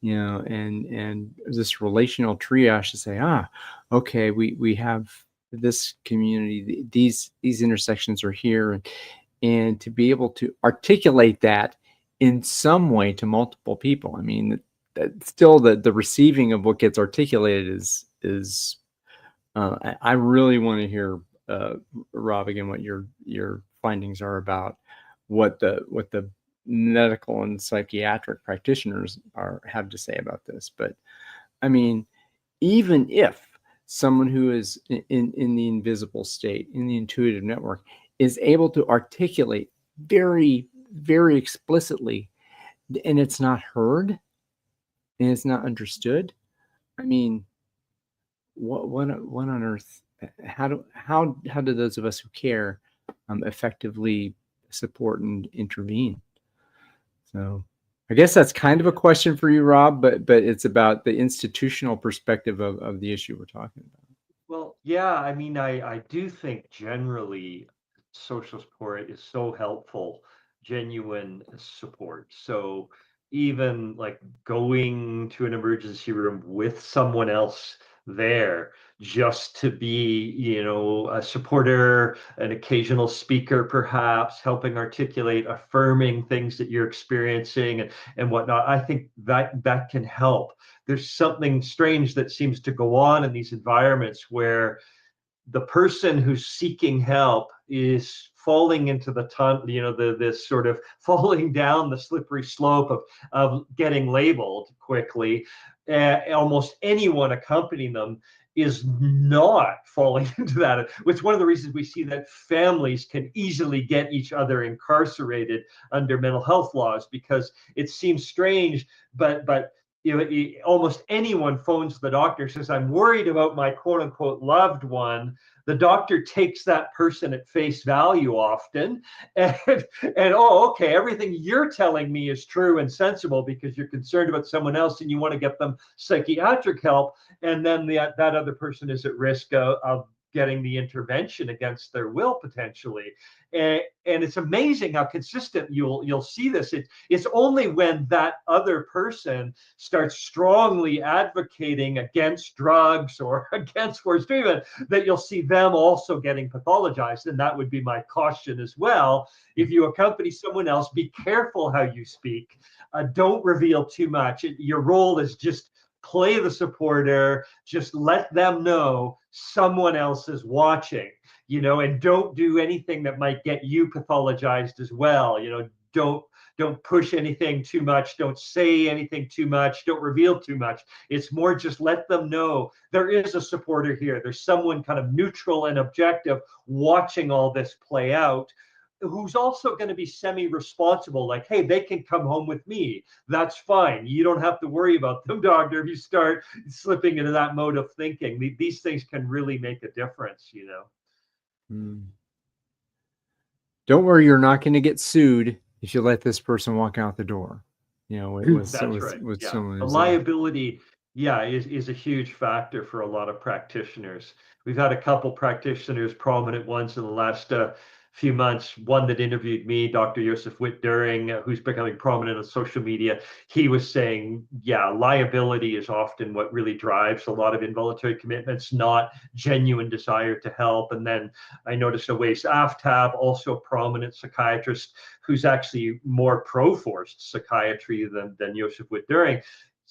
and this relational triage to say, okay, we have this community, these intersections are here, and to be able to articulate that in some way to multiple people. I mean, that still the receiving of what gets articulated is I really want to hear, Rob, again, what your findings are about what the medical and psychiatric practitioners have to say about this. But I mean, even if someone who is in the invisible state, in the intuitive network, is able to articulate very, very explicitly, and it's not heard and it's not understood, I mean, what on earth? How do those of us who care effectively support and intervene? So I guess that's kind of a question for you, Rob, but it's about the institutional perspective of the issue we're talking about. Well, yeah, I mean, I do think generally social support is so helpful, genuine support. So even like going to an emergency room with someone else there, just to be, a supporter, an occasional speaker, perhaps helping articulate, affirming things that you're experiencing and whatnot. I think that can help. There's something strange that seems to go on in these environments where the person who's seeking help is falling into the this sort of falling down the slippery slope of getting labeled quickly. Almost anyone accompanying them is not falling into that. It's one of the reasons we see that families can easily get each other incarcerated under mental health laws, because it seems strange, but almost anyone phones the doctor, says, I'm worried about my quote unquote loved one. The doctor takes that person at face value often, and oh, okay, everything you're telling me is true and sensible because you're concerned about someone else and you want to get them psychiatric help, and then that other person is at risk of getting the intervention against their will potentially. And it's amazing how consistent you'll see this. It's only when that other person starts strongly advocating against drugs or against forced treatment that you'll see them also getting pathologized. And that would be my caution as well. If you accompany someone else, be careful how you speak. Don't reveal too much. Your role is just play the supporter, just let them know someone else is watching, and don't do anything that might get you pathologized as well. Don't push anything too much, don't say anything too much, don't reveal too much. It's more just let them know there is a supporter here. There's someone kind of neutral and objective watching all this play out, who's also going to be semi-responsible, like, hey, they can come home with me. That's fine. You don't have to worry about them, doctor, if you start slipping into that mode of thinking. These things can really make a difference, Don't worry, you're not going to get sued if you let this person walk out the door. That's right. The liability, is a huge factor for a lot of practitioners. We've had a couple practitioners, prominent ones in the last few months. One that interviewed me, Dr. Joseph Witt-During, who's becoming prominent on social media. He was saying, liability is often what really drives a lot of involuntary commitments, not genuine desire to help. And then I noticed Awais Aftab, also a prominent psychiatrist, who's actually more pro-forced psychiatry than Joseph Witt-During.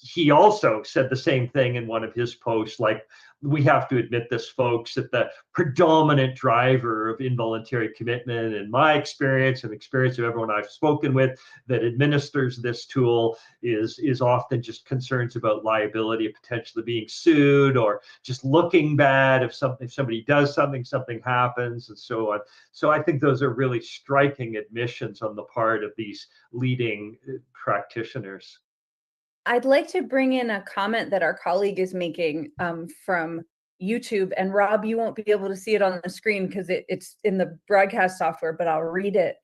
He also said the same thing in one of his posts, like, we have to admit this, folks, that the predominant driver of involuntary commitment, in my experience and experience of everyone I've spoken with that administers this tool, is often just concerns about liability, of potentially being sued, or just looking bad if somebody does something happens, and so on. So I think those are really striking admissions on the part of these leading practitioners. I'd like to bring in a comment that our colleague is making from YouTube. And Rob, you won't be able to see it on the screen because it's in the broadcast software, but I'll read it.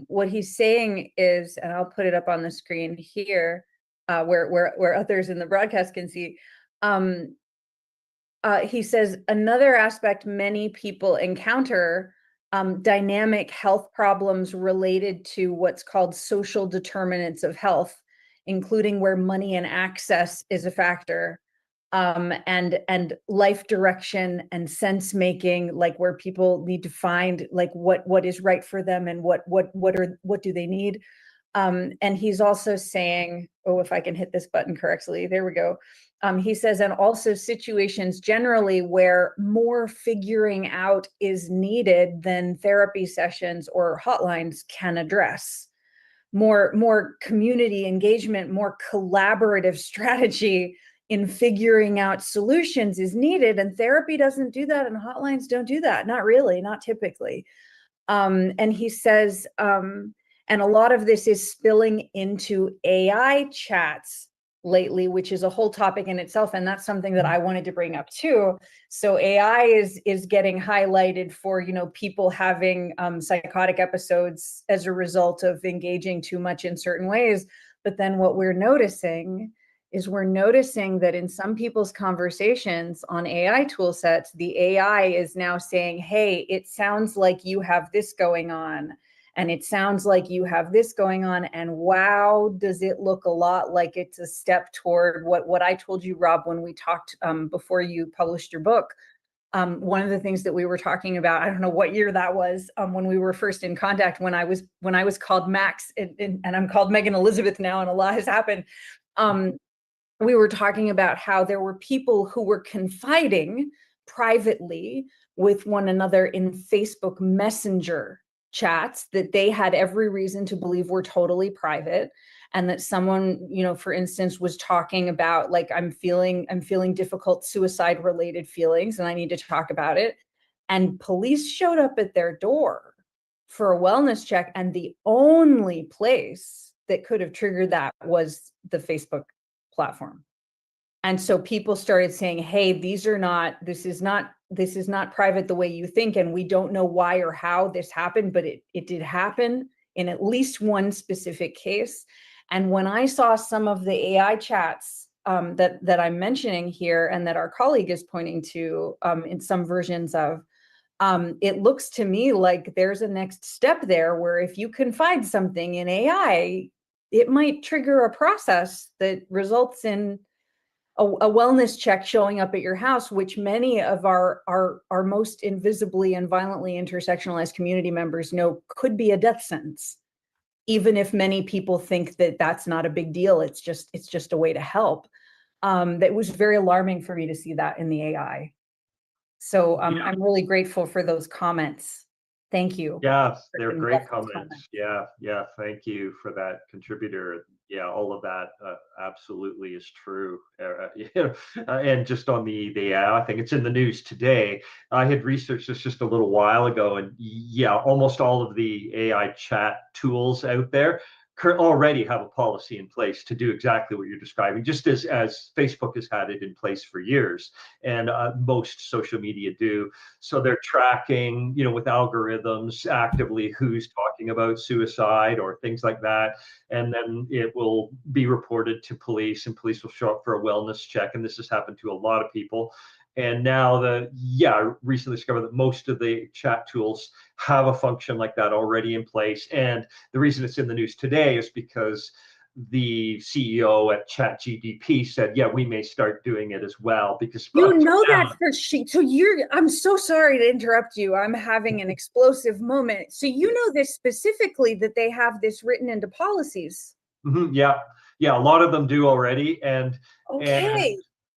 What he's saying is, and I'll put it up on the screen here, where others in the broadcast can see. He says, another aspect many people encounter, dynamic health problems related to what's called social determinants of health, including where money and access is a factor, and life direction and sense making, like where people need to find like what is right for them and what do they need. And he's also saying, if I can hit this button correctly, there we go. He says, and also situations generally where more figuring out is needed than therapy sessions or hotlines can address. More community engagement, more collaborative strategy in figuring out solutions is needed, and therapy doesn't do that, and hotlines don't do that. Not really, not typically. And he says, and a lot of this is spilling into AI chats lately, which is a whole topic in itself, and that's something that I wanted to bring up too. So AI is getting highlighted for people having psychotic episodes as a result of engaging too much in certain ways. But then what we're noticing that in some people's conversations on AI tool sets, the AI is now saying, hey, it sounds like you have this going on. And it sounds like you have this going on, and wow, does it look a lot like it's a step toward what I told you, Rob, when we talked before you published your book. One of the things that we were talking about, I don't know what year that was, when we were first in contact, when I was called Max, and I'm called Megan Elizabeth now, and a lot has happened. We were talking about how there were people who were confiding privately with one another in Facebook Messenger chats that they had every reason to believe were totally private, and that someone, for instance, was talking about, like, I'm feeling difficult suicide related feelings and I need to talk about it, and police showed up at their door for a wellness check, and the only place that could have triggered that was the Facebook platform. And so people started saying, hey, this is not private the way you think, and we don't know why or how this happened, but it did happen in at least one specific case. And when I saw some of the AI chats that I'm mentioning here, and that our colleague is pointing to in some versions of, it looks to me like there's a next step there, where if you confide something in AI, it might trigger a process that results in a wellness check showing up at your house, which many of our most invisibly and violently intersectionalized community members know could be a death sentence, even if many people think that that's not a big deal. It's just a way to help. That was very alarming for me to see that in the AI. So Yeah. I'm really grateful for those comments. Thank you. Yeah, they're And great Justin's comments. Yeah, yeah. Thank you for that, contributor. Yeah, all of that absolutely is true. And just on the I think it's in the news today. I had researched this just a little while ago, and yeah, almost all of the AI chat tools out there already have a policy in place to do exactly what you're describing, just as Facebook has had it in place for years, and most social media do. So they're tracking, with algorithms actively who's talking about suicide or things like that, and then it will be reported to police, and police will show up for a wellness check. And this has happened to a lot of people. And now I recently discovered that most of the chat tools have a function like that already in place. And the reason it's in the news today is because the CEO at ChatGPT said, yeah, we may start doing it as well, because that for so I'm so sorry to interrupt you. I'm having an explosive moment. So you know this specifically, that they have this written into policies. Mm-hmm, yeah, a lot of them do already. And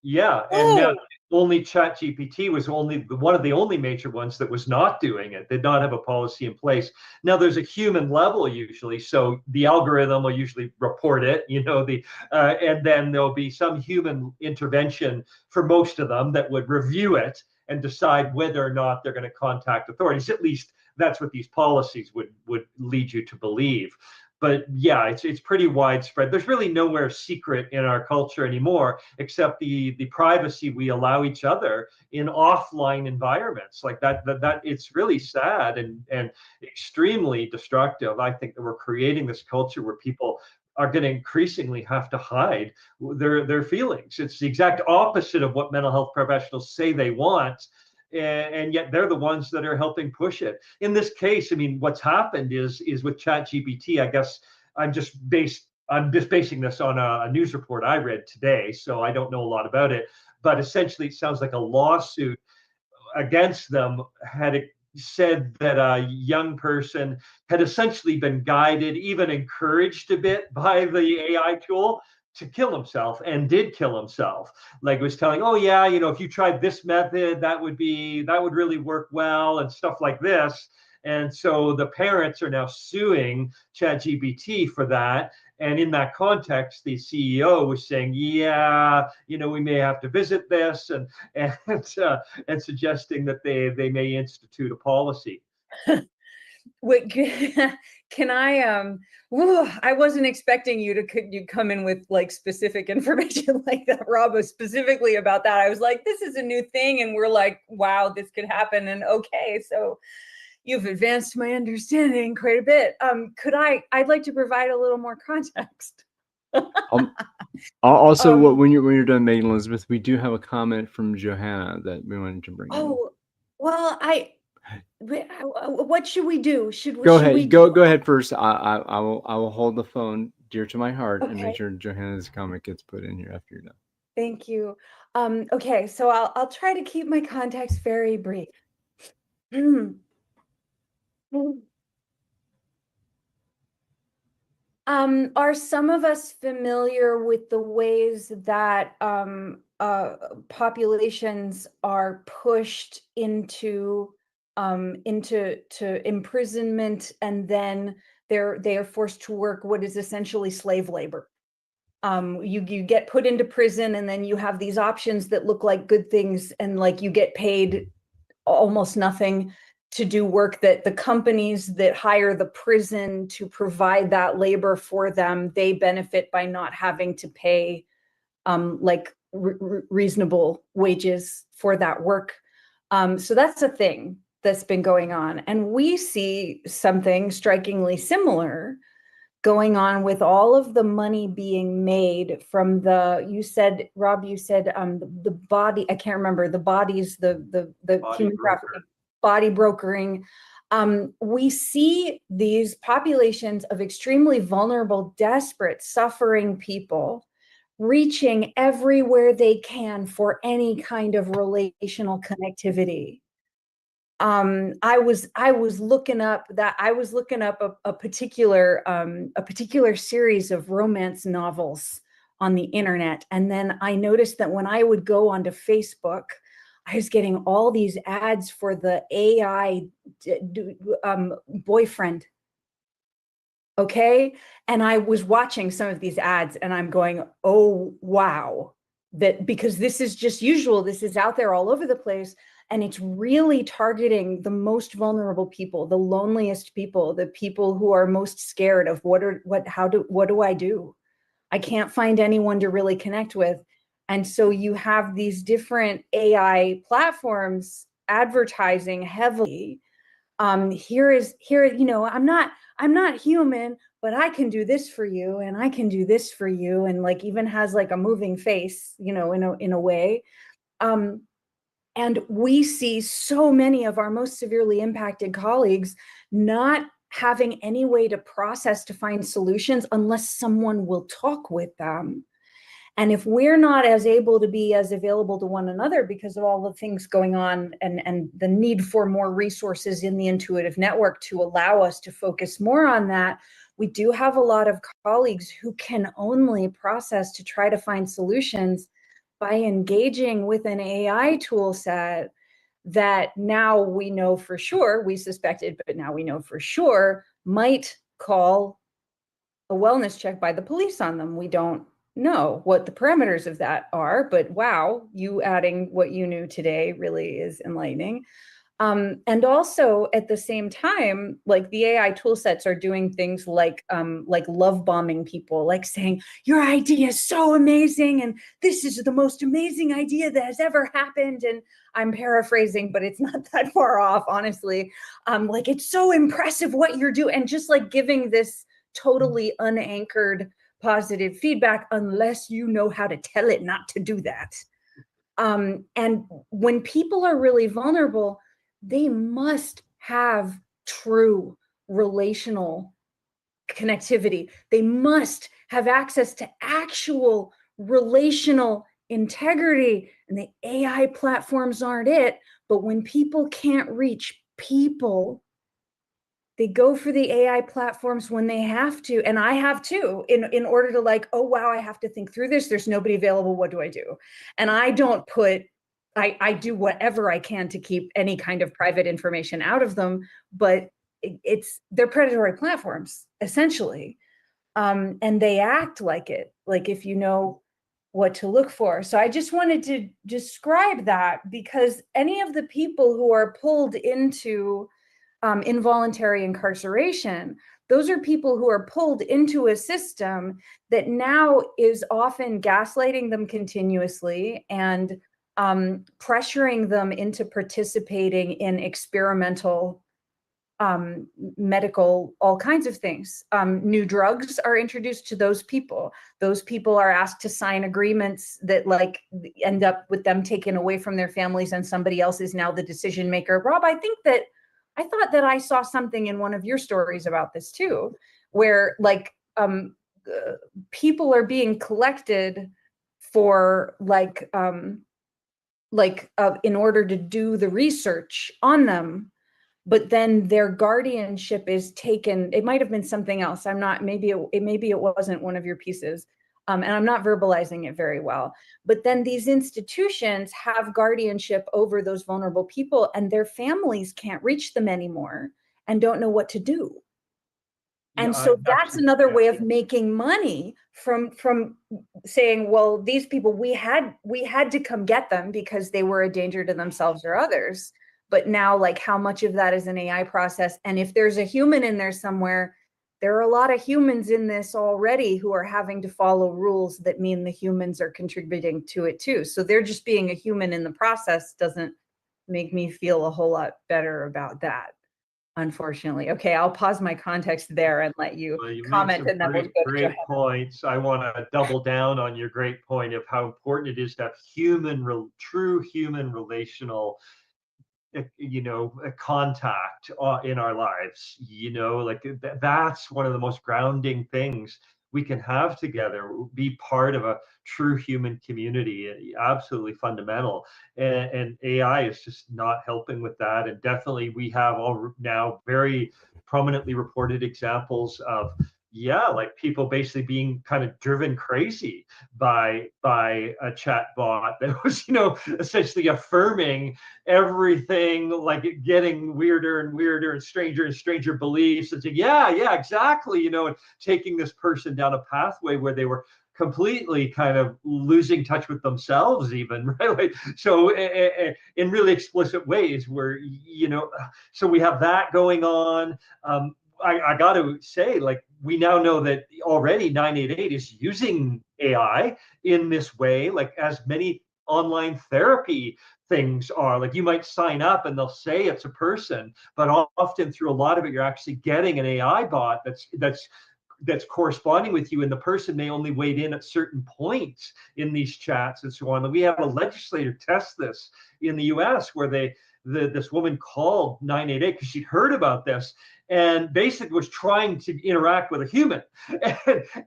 yeah, and now only ChatGPT was one of the only major ones that was not doing it, did not have a policy in place. Now there's a human level usually, so the algorithm will usually report it, and then there'll be some human intervention for most of them that would review it and decide whether or not they're going to contact authorities. At least that's what these policies would lead you to believe. But yeah, it's pretty widespread. There's really nowhere secret in our culture anymore, except the privacy we allow each other in offline environments like that. That it's really sad and extremely destructive. I think that we're creating this culture where people are going to increasingly have to hide their feelings. It's the exact opposite of what mental health professionals say they want. And yet they're the ones that are helping push it. In this case, I mean, what's happened is with ChatGPT, I guess I'm just basing this on a news report I read today, so I don't know a lot about it. But essentially, it sounds like a lawsuit against them had said that a young person had essentially been guided, even encouraged a bit by the AI tool to kill himself, and did kill himself. Like, was telling, oh yeah, if you tried this method, that would really work well, and stuff like this. And so the parents are now suing ChatGPT for that. And in that context, the CEO was saying, yeah, we may have to visit this, and suggesting that they may institute a policy. Wait, can I I wasn't expecting you come in with like specific information like that, Rob, specifically about that. I was like, this is a new thing, and we're like, wow, this could happen. And okay, so you've advanced my understanding quite a bit. I'd like to provide a little more context. Also, when you're done, Megan Elizabeth, we do have a comment from Johanna that we wanted to bring in. Oh, well, what should we do? Go ahead first. I will hold the phone dear to my heart, and make sure Johanna's comment gets put in here after you're done. Thank you. Okay, so I'll try to keep my context very brief. Are some of us familiar with the ways that populations are pushed into imprisonment, and then they are forced to work what is essentially slave labor? You get put into prison, and then you have these options that look like good things, and like you get paid almost nothing to do work that the companies that hire the prison to provide that labor for them, they benefit by not having to pay reasonable wages for that work. So that's a thing that's been going on. And we see something strikingly similar going on with all of the money being made from Rob, you said the body, I can't remember, the bodies, the human trafficking, body brokering. We see these populations of extremely vulnerable, desperate, suffering people reaching everywhere they can for any kind of relational connectivity. I was looking up a particular series of romance novels on the internet. And then I noticed that when I would go onto Facebook, I was getting all these ads for the AI boyfriend. Okay. And I was watching some of these ads and I'm going, oh, wow. That because this is just usual. This is out there all over the place. And it's really targeting the most vulnerable people, the loneliest people, the people who are most scared of what do I do? I can't find anyone to really connect with. And so you have these different AI platforms advertising heavily. Here, you know, I'm not human, but I can do this for you and I can do this for you. And like even has like a moving face, you know, in a way. And we see so many of our most severely impacted colleagues not having any way to process, to find solutions unless someone will talk with them. And if we're not as able to be as available to one another because of all the things going on and the need for more resources in the Intuitive Network to allow us to focus more on that, we do have a lot of colleagues who can only process to try to find solutions by engaging with an AI tool set that now we know for sure, we suspected, but now we know for sure, might call a wellness check by the police on them. We don't know what the parameters of that are, but wow, you adding what you knew today really is enlightening. And also at the same time, like the AI tool sets are doing things like love bombing people, like saying, your idea is so amazing. And this is the most amazing idea that has ever happened. And I'm paraphrasing, but it's not that far off, honestly. Like, it's so impressive what you're doing. And just like giving this totally unanchored positive feedback, unless you know how to tell it not to do that. And when people are really vulnerable, they must have true relational connectivity. They must have access to actual relational integrity. And the AI platforms aren't it. But when people can't reach people, they go for the AI platforms when they have to. And I have too, in order to like, oh, wow, I have to think through this. There's nobody available. What do I do? And I don't put, I do whatever I can to keep any kind of private information out of them, but they're predatory platforms, essentially. And they act like it, like if you know what to look for. So I just wanted to describe that, because any of the people who are pulled into involuntary incarceration, those are people who are pulled into a system that now is often gaslighting them continuously and pressuring them into participating in experimental medical, all kinds of things. New drugs are introduced to those people. Those people are asked to sign agreements that like end up with them taken away from their families and somebody else is now the decision maker. Rob, I thought that I saw something in one of your stories about this too, where like people are being collected for in order to do the research on them, but then their guardianship is taken. It might have been something else. I'm not, maybe it wasn't one of your pieces. And I'm not verbalizing it very well, but then these institutions have guardianship over those vulnerable people and their families can't reach them anymore and don't know what to do. And so that's another way of making money from saying, well, these people, we had to come get them because they were a danger to themselves or others. But now, like, how much of that is an AI process? And if there's a human in there somewhere, there are a lot of humans in this already who are having to follow rules that mean the humans are contributing to it too. So they're just being a human in the process doesn't make me feel a whole lot better about that, unfortunately. Okay, I'll pause my context there and let you comment. And then we'll go to great points. I want to double down on your great point of how important it is to have true human relational a contact in our lives. Like that's one of the most grounding things we can have together, be part of a true human community, absolutely fundamental. And AI is just not helping with that. And definitely we have all now very prominently reported examples of yeah, like people basically being kind of driven crazy by a chat bot that was, essentially affirming everything, like it getting weirder and weirder and stranger beliefs, and saying, yeah, exactly, and taking this person down a pathway where they were completely kind of losing touch with themselves, even, right? Like, so in really explicit ways where, so we have that going on. I got to say, like, we now know that already 988 is using AI in this way, like as many online therapy things are. Like, you might sign up and they'll say it's a person, but often through a lot of it, you're actually getting an AI bot that's corresponding with you, and the person may only wade in at certain points in these chats and so on. And we have a legislator test this in the US where this woman called 988 because she'd heard about this and basically was trying to interact with a human,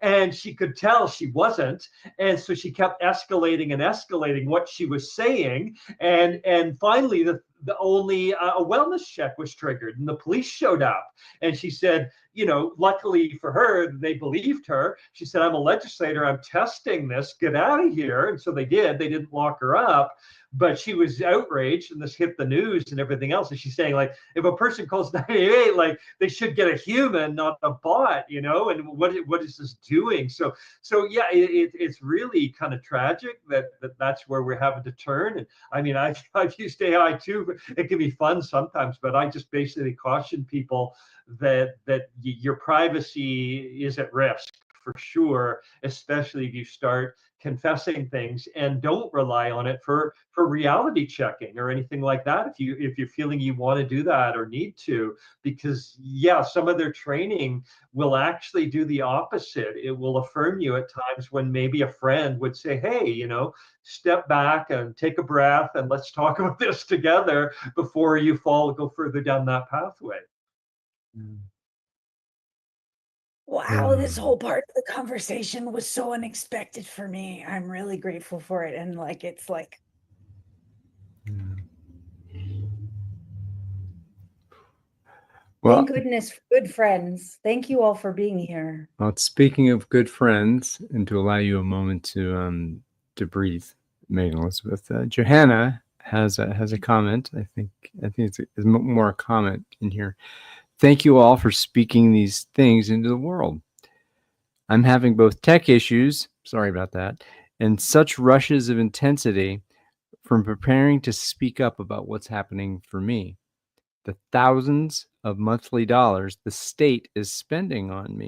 and she could tell she wasn't, and so she kept escalating what she was saying, and finally the only a wellness check was triggered and the police showed up, and she said, luckily for her, they believed her. She said, I'm a legislator, I'm testing this, get out of here. And so they didn't lock her up, but she was outraged, and this hit the news and everything else. And she's saying, like, if a person calls 988, like, they should get a human, not a bot, and what is this doing? So yeah, it's really kind of tragic that's where we're having to turn. And I mean, I've used AI too. It can be fun sometimes, but I just basically caution people that your privacy is at risk for sure, especially if you start confessing things, and don't rely on it for reality checking or anything like that if you're feeling you want to do that or need to, because some of their training will actually do the opposite. It will affirm you at times when maybe a friend would say, hey, step back and take a breath and let's talk about this together before you go further down that pathway. Wow, this whole part of the conversation was so unexpected for me. I'm really grateful for it. And it's like, Well, thank goodness for good friends. Thank you all for being here. well, speaking of good friends, and to allow you a moment to breathe, Megan Elizabeth, Johanna has a comment. I think it's more a comment in here. Thank you all for speaking these things into the world. I'm having both tech issues, sorry about that, and such rushes of intensity from preparing to speak up about what's happening for me. The thousands of monthly dollars the state is spending on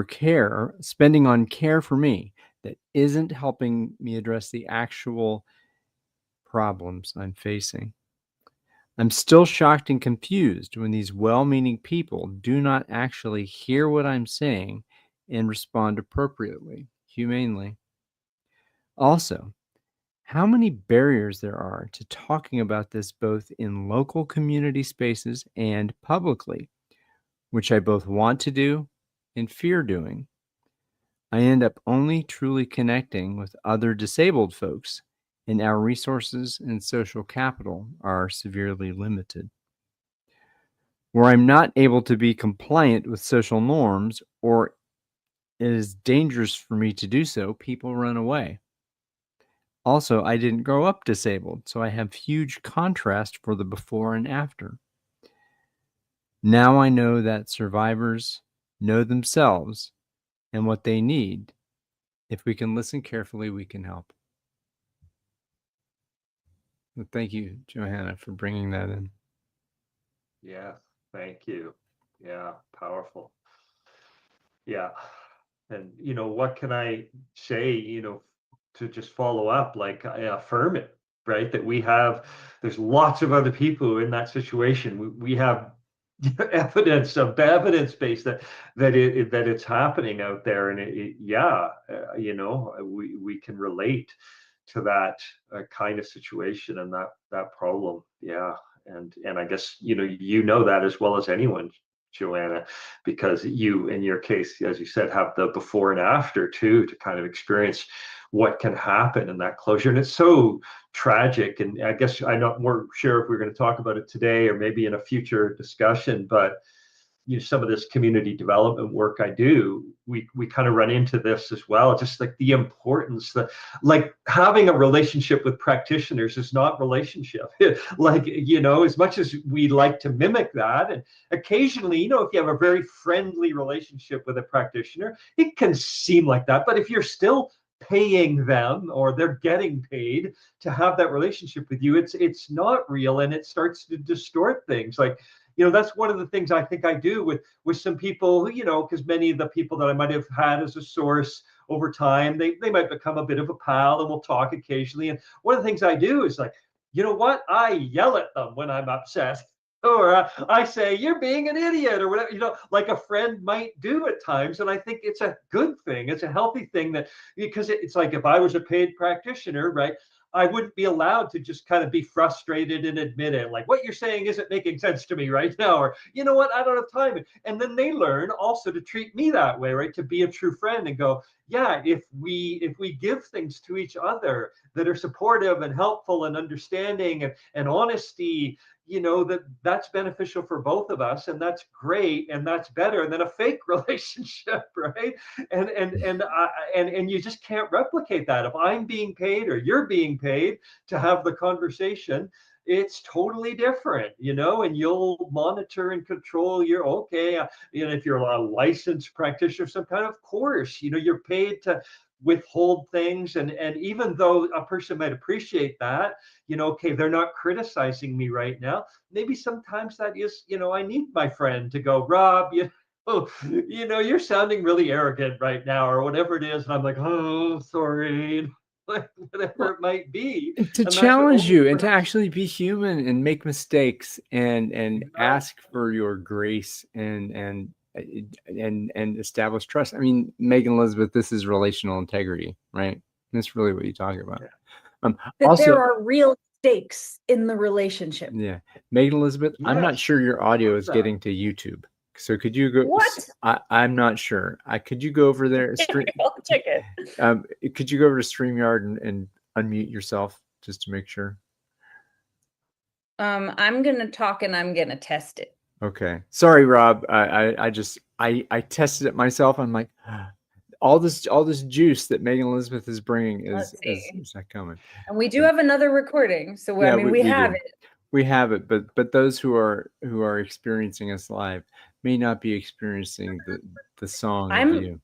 care for me, that isn't helping me address the actual problems I'm facing. I'm still shocked and confused when these well-meaning people do not actually hear what I'm saying and respond appropriately, humanely. Also, how many barriers there are to talking about this both in local community spaces and publicly, which I both want to do and fear doing. I end up only truly connecting with other disabled folks, and our resources and social capital are severely limited. Where I'm not able to be compliant with social norms, or it is dangerous for me to do so, people run away. Also, I didn't grow up disabled, so I have huge contrast for the before and after. Now I know that survivors know themselves and what they need. If we can listen carefully, we can help. Well, thank you, Johanna, for bringing that in. Yeah, thank you. Yeah, powerful. Yeah. And, what can I say, to just follow up, like, I affirm it, right? That there's lots of other people in that situation. We have evidence base that it's happening out there. And we can relate to that kind of situation and that problem. Yeah. And I guess, that as well as anyone, Joanna, because you, in your case, as you said, have the before and after too, to kind of experience what can happen in that closure. And it's so tragic. And I guess I'm not more sure if we're going to talk about it today or maybe in a future discussion, but some of this community development work I do, we kind of run into this as well. Just like the importance that, like, having a relationship with practitioners is not relationship. Like, as much as we like to mimic that, and occasionally, if you have a very friendly relationship with a practitioner, it can seem like that. But if you're still paying them, or they're getting paid to have that relationship with you, it's not real, and it starts to distort things. Like, that's one of the things I think I do with some people, because many of the people that I might have had as a source over time, they might become a bit of a pal, and we'll talk occasionally. And one of the things I do is like, I yell at them when I'm upset. Or I say, you're being an idiot, or whatever, like a friend might do at times. And I think it's a good thing. It's a healthy thing, that because it's like, if I was a paid practitioner, right, I wouldn't be allowed to just kind of be frustrated and admit it. Like, what you're saying isn't making sense to me right now, or what, I don't have time. And then they learn also to treat me that way, right? To be a true friend and go, yeah, if we give things to each other that are supportive and helpful and understanding and honesty, that's beneficial for both of us, and that's great, and that's better than a fake relationship, right? And you just can't replicate that. If I'm being paid or you're being paid to have the conversation, it's totally different, and you'll monitor and control your, if you're a licensed practitioner of some kind, of course, you're paid to withhold things, and even though a person might appreciate that, they're not criticizing me right now, maybe sometimes that is, I need my friend to go, Rob, you're sounding really arrogant right now, or whatever it is, and I'm like, oh, sorry, whatever it might be, to challenge you, and to actually be human and make mistakes, and ask for your grace, and establish trust. I mean, Megan Elizabeth, this is relational integrity, right? That's really what you talk about. That also, there are real stakes in the relationship. Yeah, Megan Elizabeth, Yes. I'm not sure your audio is getting to YouTube. So could you go? What? I'm not sure. Could you go over there? I'll check it. Could you go over to StreamYard and unmute yourself just to make sure? I'm gonna talk and I'm gonna test it. Okay. Sorry, Rob. I tested it myself. I'm like, all this juice that Megan Elizabeth is bringing is not coming. And we do have another recording, so yeah, we have it. We have it, but those who are experiencing us live may not be experiencing the song of you.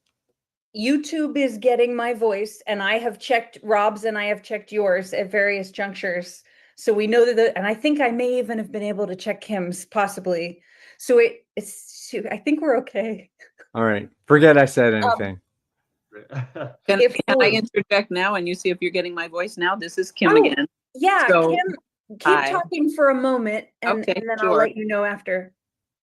YouTube is getting my voice, and I have checked Rob's and I have checked yours at various junctures. So we know that, and I think I may even have been able to check Kim's possibly. So I think we're okay. All right. Forget I said anything. Can I interject now and you see if you're getting my voice now? This is Kim again. Yeah, So, Kim, keep talking for a moment, and then sure. I'll let you know after.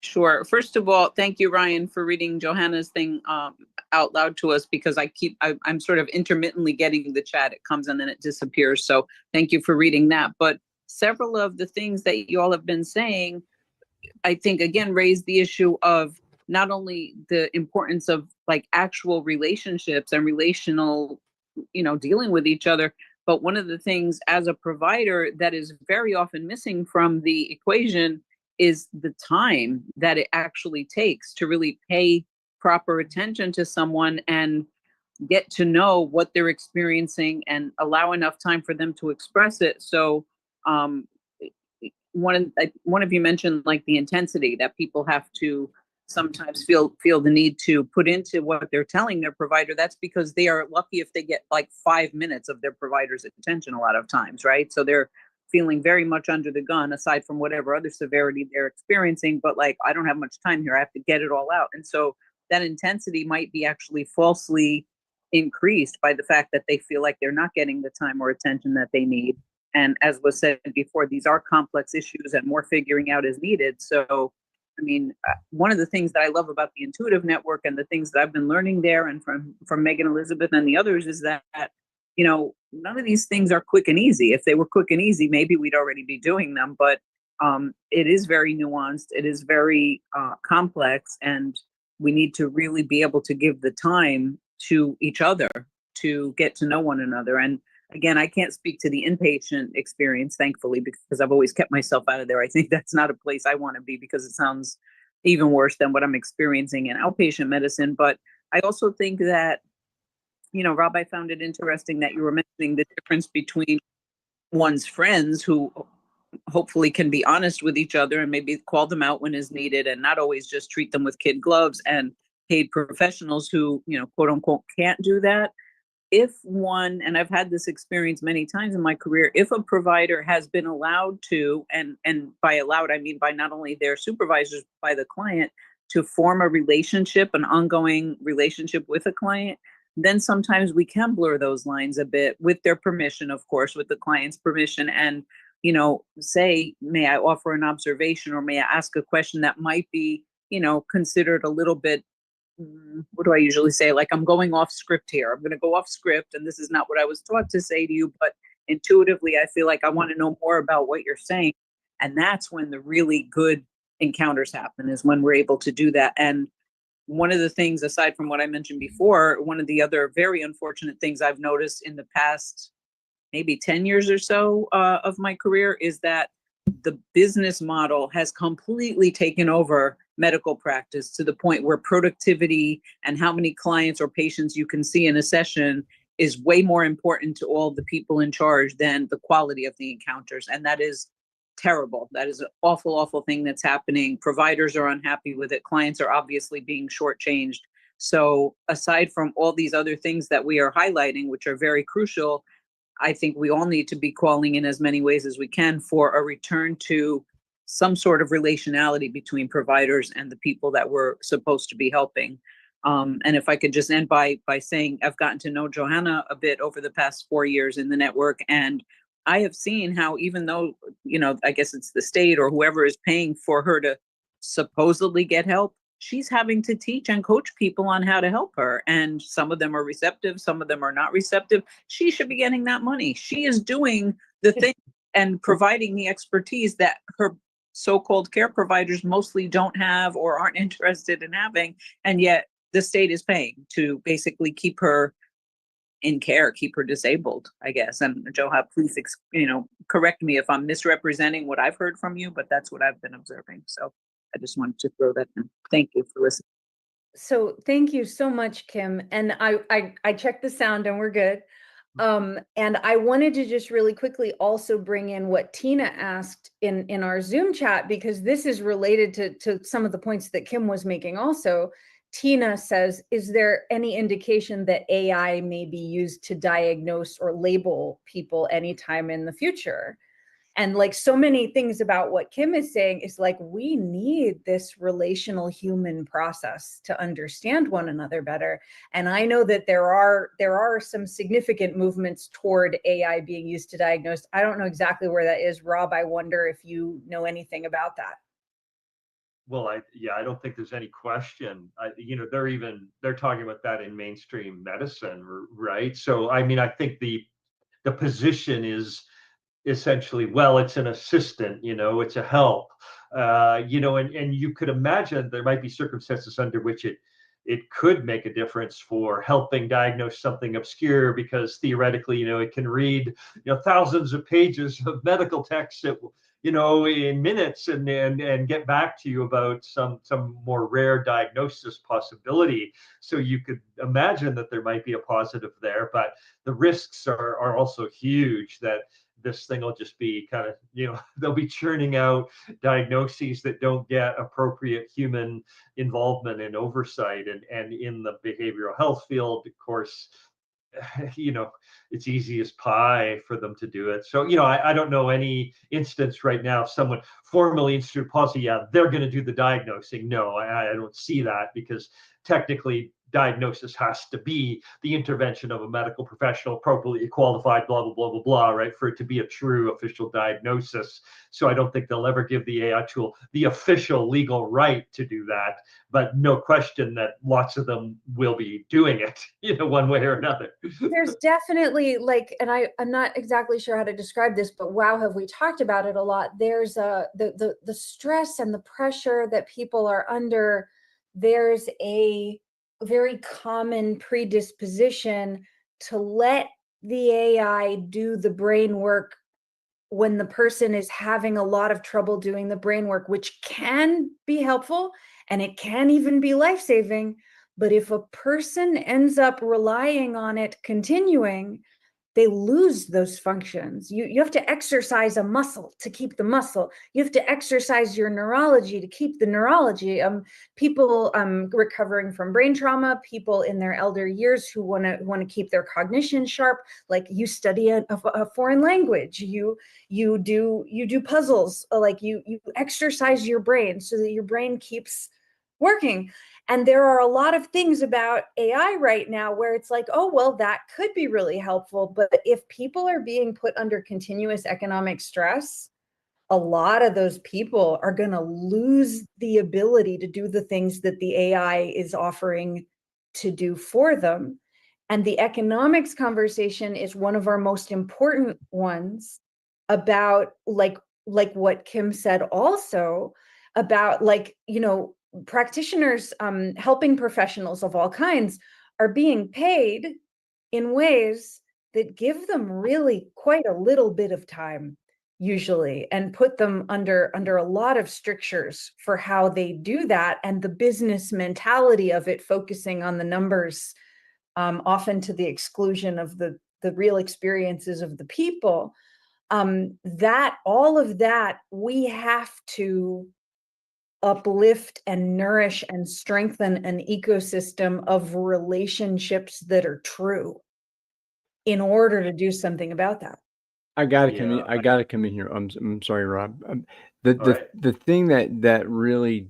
Sure. First of all, thank you, Ryan, for reading Johanna's thing out loud to us, because I'm sort of intermittently getting the chat. It comes and then it disappears. So thank you for reading that. But several of the things that you all have been saying, I think, again, raise the issue of not only the importance of like actual relationships and relational, dealing with each other, but one of the things as a provider that is very often missing from the equation is the time that it actually takes to really pay proper attention to someone and get to know what they're experiencing and allow enough time for them to express it. So one of you mentioned like the intensity that people have to sometimes feel the need to put into what they're telling their provider. That's because they are lucky if they get like 5 minutes of their provider's attention a lot of times, right? So they're feeling very much under the gun, aside from whatever other severity they're experiencing, but like, I don't have much time here, I have to get it all out. And so that intensity might be actually falsely increased by the fact that they feel like they're not getting the time or attention that they need. And as was said before, these are complex issues and more figuring out is needed. So I mean, one of the things that I love about the Intuitive Network and the things that I've been learning there and from Megan Elizabeth and the others is that, none of these things are quick and easy. If they were quick and easy, maybe we'd already be doing them. But it is very nuanced. It is very complex. And we need to really be able to give the time to each other to get to know one another. And again, I can't speak to the inpatient experience, thankfully, because I've always kept myself out of there. I think that's not a place I want to be because it sounds even worse than what I'm experiencing in outpatient medicine. But I also think that, Rob, I found it interesting that you were mentioning the difference between one's friends who hopefully can be honest with each other and maybe call them out when is needed, and not always just treat them with kid gloves, and paid professionals who, quote unquote, can't do that. If one, and I've had this experience many times in my career, if a provider has been allowed to, and by allowed, I mean by not only their supervisors, by the client, to form a relationship, an ongoing relationship with a client, then sometimes we can blur those lines a bit with their permission, of course, with the client's permission, and, say, may I offer an observation, or may I ask a question that might be, considered a little bit, what do I usually say? Like, I'm going off script here. I'm going to go off script, and this is not what I was taught to say to you, but intuitively, I feel like I want to know more about what you're saying. And that's when the really good encounters happen, is when we're able to do that. And one of the things, aside from what I mentioned before, one of the other very unfortunate things I've noticed in the past maybe 10 years or so of my career is that the business model has completely taken over medical practice, to the point where productivity and how many clients or patients you can see in a session is way more important to all the people in charge than the quality of the encounters. And that is terrible. That is an awful, awful thing that's happening. Providers are unhappy with it. Clients are obviously being shortchanged. So aside from all these other things that we are highlighting, which are very crucial, I think we all need to be calling in as many ways as we can for a return to some sort of relationality between providers and the people that we're supposed to be helping. And if I could just end by saying, I've gotten to know Johanna a bit over the past 4 years in the network, and I have seen how, even though, I guess it's the state or whoever is paying for her to supposedly get help, she's having to teach and coach people on how to help her. And some of them are receptive, some of them are not receptive. She should be getting that money. She is doing the thing and providing the expertise that her so-called care providers mostly don't have or aren't interested in having. And yet the state is paying to basically keep her in care, keep her disabled, I guess. And Joha, please, correct me if I'm misrepresenting what I've heard from you, but that's what I've been observing. So I just wanted to throw that in. Thank you for listening. So thank you so much, Kim. And I checked the sound and we're good. And I wanted to just really quickly also bring in what Tina asked in our Zoom chat, because this is related to some of the points that Kim was making also. Tina says, is there any indication that AI may be used to diagnose or label people anytime in the future? And like so many things about what Kim is saying is like, we need this relational human process to understand one another better. And I know that there are some significant movements toward AI being used to diagnose. I don't know exactly where that is. Rob, I wonder if you know anything about that. Well, I don't think there's any question. They're talking about that in mainstream medicine, right? So, I mean, I think the position is essentially, well, it's an assistant, it's a help, and you could imagine there might be circumstances under which it could make a difference for helping diagnose something obscure, because theoretically, it can read, thousands of pages of medical text in minutes and get back to you about some more rare diagnosis possibility. So you could imagine that there might be a positive there, but the risks are also huge that this thing will just be kind of, they'll be churning out diagnoses that don't get appropriate human involvement and oversight. And in the behavioral health field, of course, it's easy as pie for them to do it. So, I don't know any instance right now of someone formally instituted policy, they're going to do the diagnosing. No, I don't see that, because technically diagnosis has to be the intervention of a medical professional, appropriately qualified, blah, blah, blah, blah, blah, right, for it to be a true official diagnosis. So I don't think they'll ever give the AI tool the official legal right to do that. But no question that lots of them will be doing it, one way or another. There's definitely and I'm not exactly sure how to describe this, but wow, have we talked about it a lot. There's the stress and the pressure that people are under. There's a very common predisposition to let the AI do the brain work when the person is having a lot of trouble doing the brain work, which can be helpful and it can even be life-saving. But if a person ends up relying on it continuing, they lose those functions. You have to exercise a muscle to keep the muscle. You have to exercise your neurology to keep the neurology. People recovering from brain trauma, people in their elder years who want to keep their cognition sharp. Like you study a foreign language, you do puzzles. Like you exercise your brain so that your brain keeps working. And there are a lot of things about AI right now where it's like, oh, well, that could be really helpful. But if people are being put under continuous economic stress, a lot of those people are going to lose the ability to do the things that the AI is offering to do for them. And the economics conversation is one of our most important ones about like what Kim said also about practitioners, helping professionals of all kinds are being paid in ways that give them really quite a little bit of time usually, and put them under a lot of strictures for how they do that, and the business mentality of it focusing on the numbers, often to the exclusion of the real experiences of the people. That all of that we have to uplift and nourish and strengthen an ecosystem of relationships that are true in order to do something about that. I gotta come in. Yeah, I gotta come in here. I'm sorry, Rob. The All right. the thing that really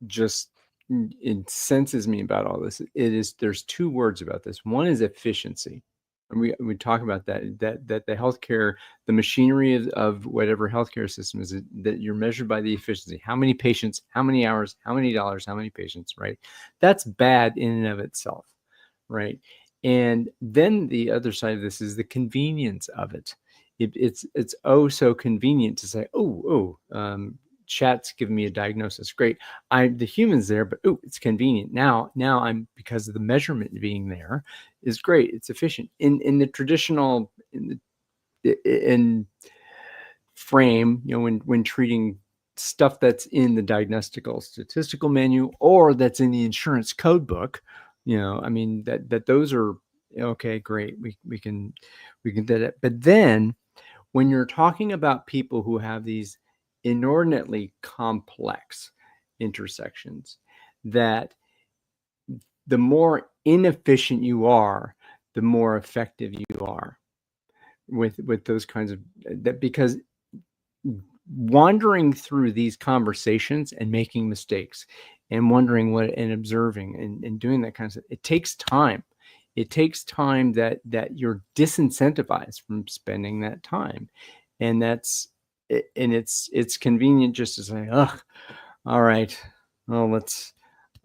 just incenses me about all this, there's two words about this. One is efficiency. And we talk about that the healthcare, the machinery of whatever healthcare system is, that you're measured by the efficiency. How many patients, how many hours, how many dollars, how many patients, right? That's bad in and of itself, right? And then the other side of this is the convenience of it. It's oh so convenient to say, chat's giving me a diagnosis. Great. The human's there, but it's convenient. Now I'm, because of the measurement being there is great. It's efficient. In the traditional in frame, when treating stuff that's in the diagnostical statistical menu or that's in the insurance code book, I mean that those are okay, great. We can do that. But then when you're talking about people who have these inordinately complex intersections, that the more inefficient you are, the more effective you are with those kinds of that, because wandering through these conversations and making mistakes and wondering what and observing and doing that kind of stuff, it takes time. It takes time that you're disincentivized from spending that time. And it's convenient just to say, oh, all right, well,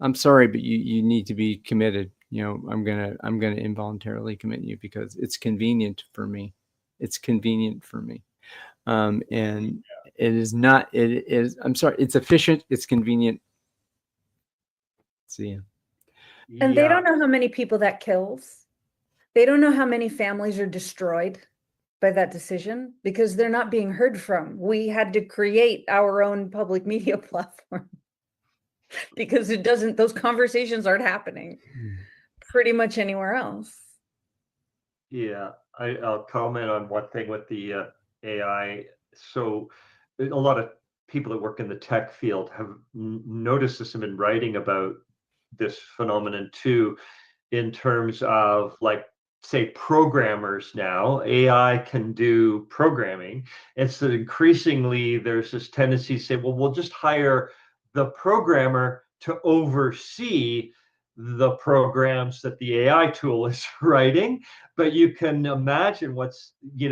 I'm sorry, but you need to be committed. I'm gonna involuntarily commit you because it's convenient for me. It's convenient for me. And it is not, it is, I'm sorry, it's efficient, it's convenient. See ya. And they Yeah. don't know how many people that kills. They don't know how many families are destroyed by that decision because they're not being heard from. We had to create our own public media platform because those conversations aren't happening pretty much anywhere else. Yeah, I'll comment on one thing with the AI. So a lot of people that work in the tech field have noticed this and been writing about this phenomenon too, in terms of, like, say, programmers. Now AI can do programming. And so increasingly there's this tendency to say, well, we'll just hire the programmer to oversee the programs that the AI tool is writing. But you can imagine what's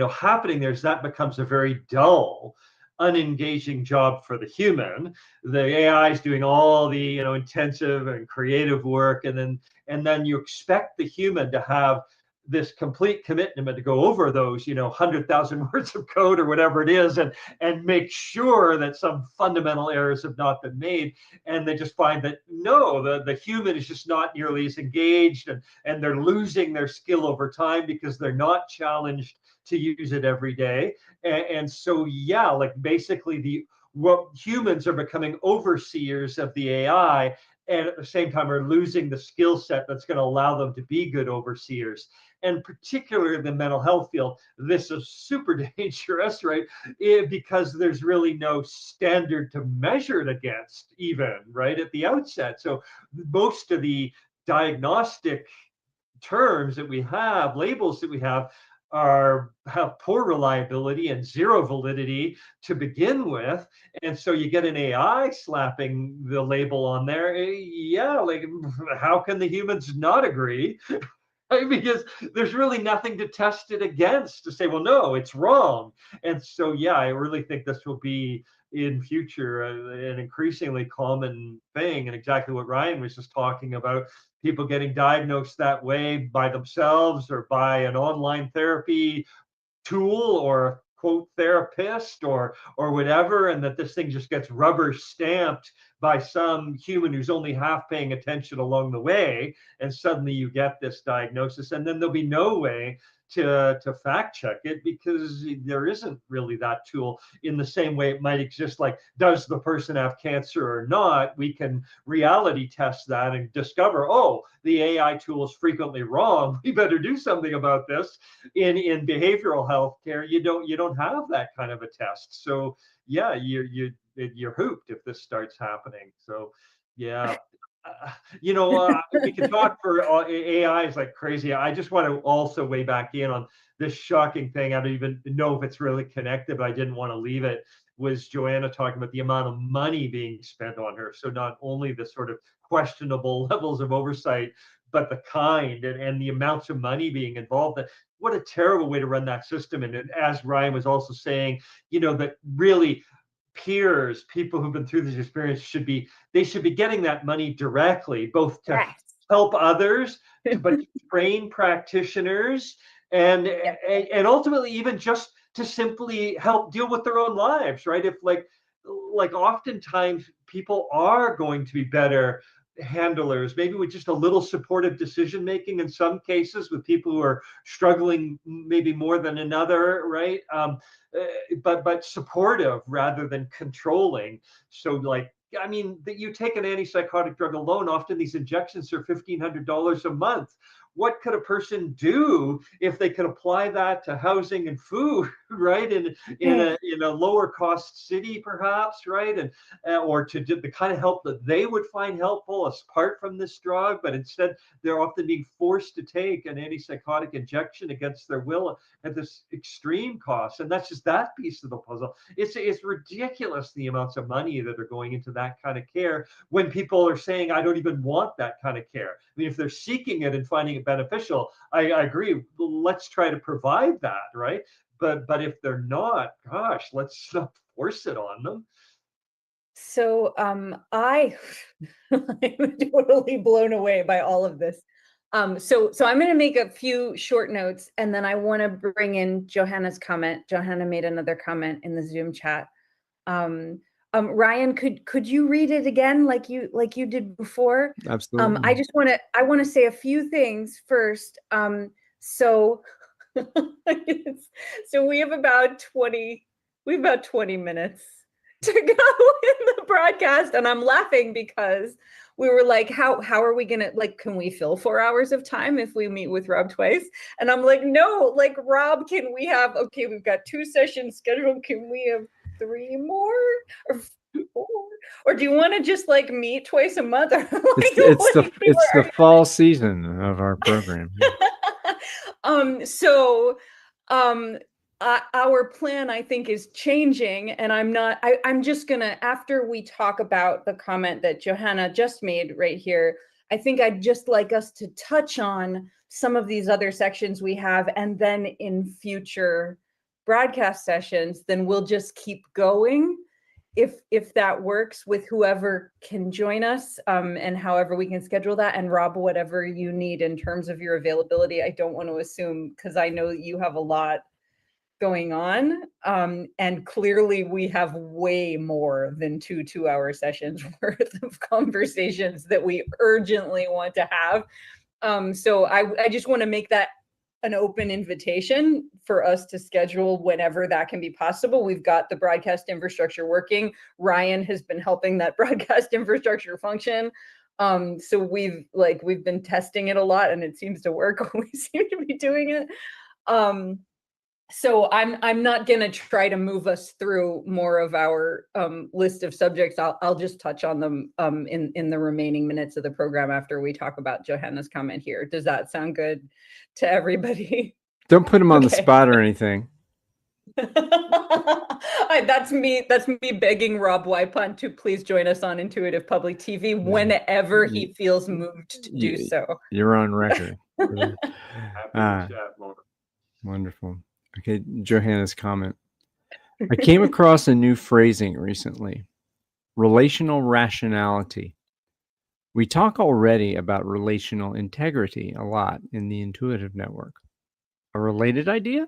happening there is that becomes a very dull, unengaging job for the human. The AI is doing all the intensive and creative work, and then you expect the human to have this complete commitment to go over those, 100,000 words of code or whatever it is, and make sure that some fundamental errors have not been made. And they just find that no, the human is just not nearly as engaged, and they're losing their skill over time because they're not challenged to use it every day. And so, yeah, like basically what humans are becoming overseers of the AI, and at the same time are losing the skill set that's going to allow them to be good overseers. And particularly in the mental health field, this is super dangerous, right? Because there's really no standard to measure it against, even, right, at the outset. So most of the diagnostic terms that we have, labels that we have poor reliability and zero validity to begin with. And so you get an AI slapping the label on there. Yeah, like how can the humans not agree? Because there's really nothing to test it against to say, well, no, it's wrong. And so, yeah, I really think this will be in future an increasingly common thing, and exactly what Ryan was just talking about, people getting diagnosed that way by themselves or by an online therapy tool or quote therapist or whatever, and that this thing just gets rubber stamped by some human who's only half paying attention along the way, and suddenly you get this diagnosis, and then there'll be no way to fact check it because there isn't really that tool in the same way it might exist. Like, does the person have cancer or not? We can reality test that and discover, oh, the AI tool is frequently wrong. We better do something about this. In behavioral health care, you don't have that kind of a test. So yeah, you're hooped if this starts happening. So yeah. We can talk for AI is like crazy. I just want to also weigh back in on this shocking thing. I don't even know if it's really connected, but I didn't want to leave it. Was Joanna talking about the amount of money being spent on her? So not only the sort of questionable levels of oversight, but the kind and the amounts of money being involved. What a terrible way to run that system. And as Ryan was also saying, that really peers, people who've been through this experience should be getting that money directly, both to help others, but train practitioners, and ultimately even just to simply help deal with their own lives, right? If like oftentimes people are going to be better handlers, maybe with just a little supportive decision making in some cases with people who are struggling maybe more than another, right? But supportive rather than controlling. So like, I mean, that you take an antipsychotic drug alone, often these injections are $1,500 a month. What could a person do if they could apply that to housing and food, right? In a lower cost city, perhaps, right? And or to do the kind of help that they would find helpful apart from this drug, but instead they're often being forced to take an antipsychotic injection against their will at this extreme cost. And that's just that piece of the puzzle. It's ridiculous the amounts of money that are going into that kind of care when people are saying, I don't even want that kind of care. I mean, if they're seeking it and finding it beneficial, I agree. Let's try to provide that, right? But if they're not, gosh, let's not force it on them. So I'm totally blown away by all of this. So I'm going to make a few short notes, and then I want to bring in Johanna's comment. Johanna made another comment in the Zoom chat. Ryan, could you read it again like you did before? Absolutely. I want to say a few things first. So we have about 20 minutes to go in the broadcast, and I'm laughing because we were like, how are we gonna, like, can we fill 4 hours of time if we meet with Rob twice? And I'm like, no, like, Rob, can we have, okay, we've got 2 sessions scheduled, can we have 3 more or 4? Or do you want to just like meet twice a month? It's the fall season of our program. Our plan, I think, is changing, and I'm just gonna, after we talk about the comment that Johanna just made right here, I think I'd just like us to touch on some of these other sections we have, and then in future broadcast sessions, then we'll just keep going if that works with whoever can join us, and however we can schedule that. And Rob, whatever you need in terms of your availability, I don't want to assume, because I know that you have a lot going on. And clearly we have way more than two 2-hour sessions worth of conversations that we urgently want to have. So I just want to make that an open invitation for us to schedule whenever that can be possible. We've got the broadcast infrastructure working. Ryan has been helping that broadcast infrastructure function. So we've been testing it a lot, and it seems to work. We seem to be doing it. So I'm not going to try to move us through more of our list of subjects. I'll just touch on them in the remaining minutes of the program after we talk about Johanna's comment here. Does that sound good to everybody? Don't put him on the Okay. spot or anything. That's me begging Rob Wipond to please join us on Intuitive Public TV whenever he feels moved to do so. You're on record. Happy to chat, Mona. Wonderful. Okay, Johanna's comment. I came across a new phrasing recently: relational rationality. We talk already about relational integrity a lot in the Intuitive Network. A related idea?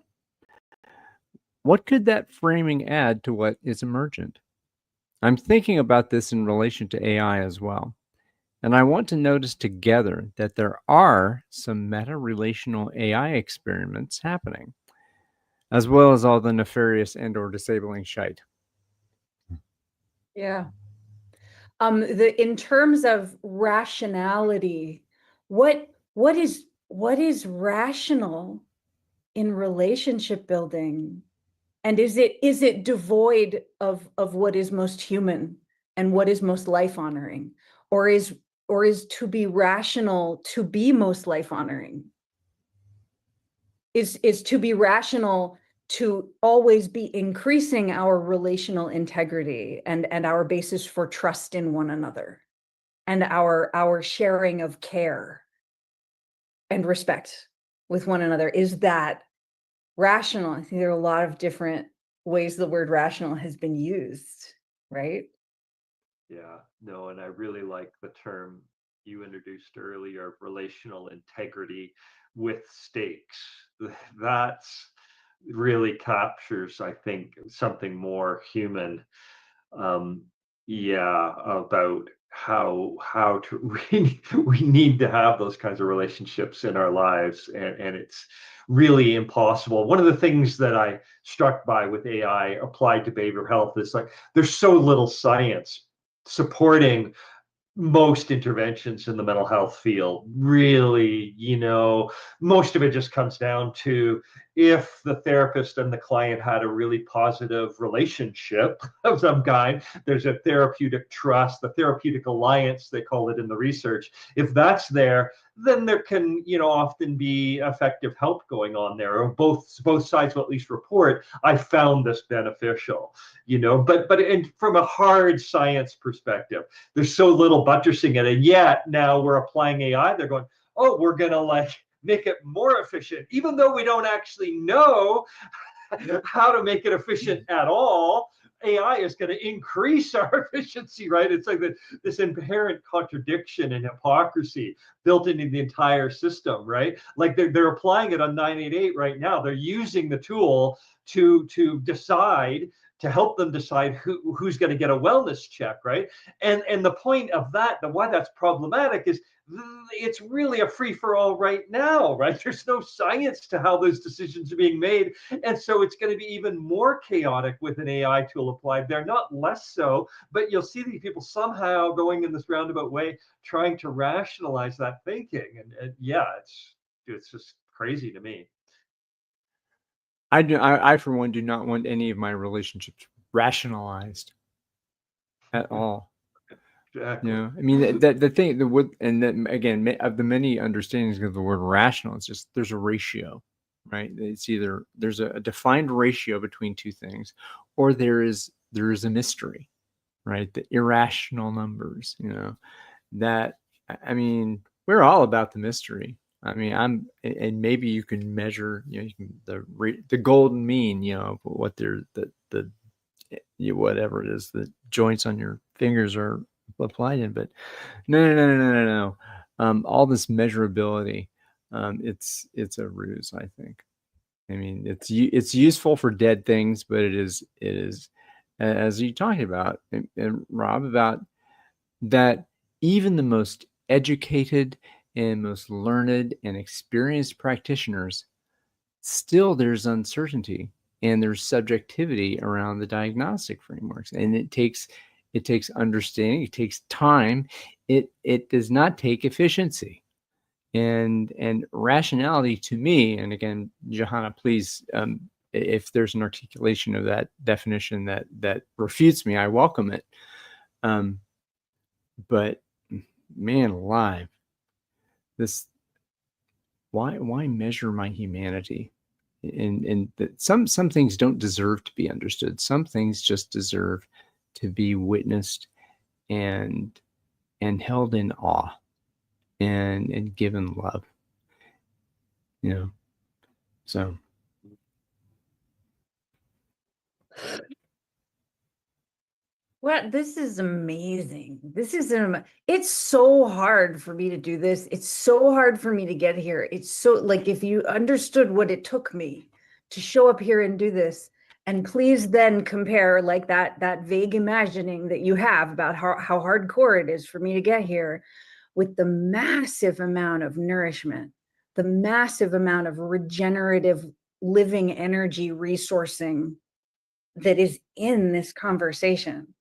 What could that framing add to what is emergent? I'm thinking about this in relation to AI as well. And I want to notice together that there are some meta-relational AI experiments happening, as well as all the nefarious and or disabling shite. Yeah. In terms of rationality, what is rational in relationship building? And is it devoid of what is most human and what is most life honoring? Or is to be rational to be most life honoring? Is to be rational to always be increasing our relational integrity and our basis for trust in one another and our sharing of care and respect with one another? Is that rational? I think there are a lot of different ways the word rational has been used, right? Yeah, no, and I really like the term you introduced earlier, relational integrity with stakes. That's really captures, I think, something more human. About how to we need to have those kinds of relationships in our lives, and it's really impossible. One of the things that I struck by with AI applied to behavioral health is like there's so little science supporting most interventions in the mental health field. Really, most of it just comes down to if the therapist and the client had a really positive relationship of some kind, there's a therapeutic trust, the therapeutic alliance, they call it in the research. If that's there, then there can, often be effective help going on there, or both sides will at least report, I found this beneficial, but from a hard science perspective, there's so little buttressing it. And yet now we're applying AI. They're going, oh, we're going to make it more efficient, even though we don't actually know how to make it efficient at all. AI is going to increase our efficiency, right? It's like this inherent contradiction and hypocrisy built into the entire system, right? Like they're applying it on 988 right now. They're using the tool to decide, to help them decide who's going to get a wellness check, right? And the point of that, why that's problematic, is it's really a free-for-all right now, right? There's no science to how those decisions are being made. And so it's going to be even more chaotic with an AI tool applied there, not less so, but you'll see these people somehow going in this roundabout way, trying to rationalize that thinking. And yeah, it's just crazy to me. I for one do not want any of my relationships rationalized at all. Exactly. I mean the thing and then again, of the many understandings of the word rational, it's just there's a ratio, right? It's either there's a defined ratio between two things, or there is a mystery, right? The irrational numbers, that, I mean, we're all about the mystery. I mean, and maybe you can measure, the golden mean, what the whatever it is, the joints on your fingers are applied in. But no. All this measurability, it's a ruse, I think. I mean, it's useful for dead things, but it is as you talked about, and Rob, about that even the most educated and most learned and experienced practitioners, still there's uncertainty and there's subjectivity around the diagnostic frameworks, and it takes understanding, it takes time, it does not take efficiency. And rationality, to me, and again, Johanna, please, if there's an articulation of that definition that refutes me, I welcome it. But man alive, this, why measure my humanity? And that some things don't deserve to be understood. Some things just deserve to be witnessed and held in awe and given love. So. Well, this is amazing. It's so hard for me to do this. It's so hard for me to get here. It's so, like, if you understood what it took me to show up here and do this, and please then compare, like, that vague imagining that you have about how hardcore it is for me to get here, with the massive amount of nourishment, the massive amount of regenerative living energy resourcing that is in this conversation.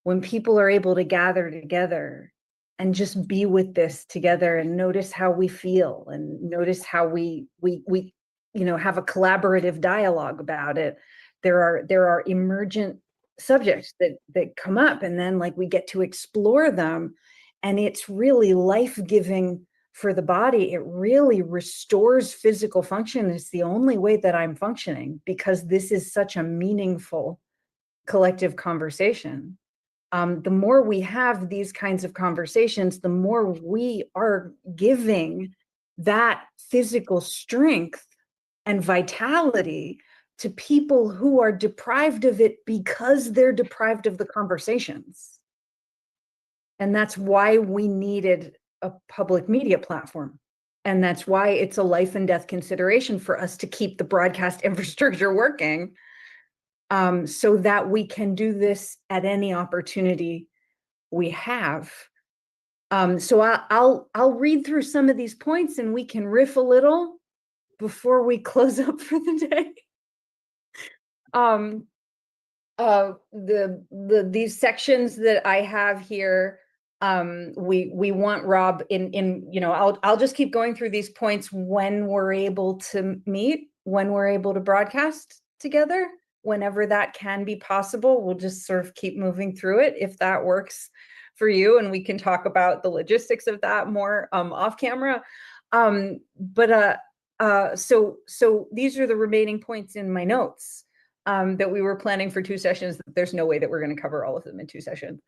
When people are able to gather together and just be with this together and notice how we feel and notice how we have a collaborative dialogue about it, there are emergent subjects that come up, and then, like, we get to explore them, and it's really life-giving for the body. It really restores physical function. It's the only way that I'm functioning, because this is such a meaningful collective conversation. The more we have these kinds of conversations, the more we are giving that physical strength and vitality to people who are deprived of it because they're deprived of the conversations. And that's why we needed a public media platform. And that's why it's a life and death consideration for us to keep the broadcast infrastructure working. So that we can do this at any opportunity we have. So I'll read through some of these points, and we can riff a little before we close up for the day. These sections that I have here, we want Rob I'll just keep going through these points when we're able to meet, when we're able to broadcast together. Whenever that can be possible, we'll just sort of keep moving through it, if that works for you, and we can talk about the logistics of that more off camera. So these are the remaining points in my notes that we were planning for 2 sessions. There's no way that we're going to cover all of them in 2 sessions.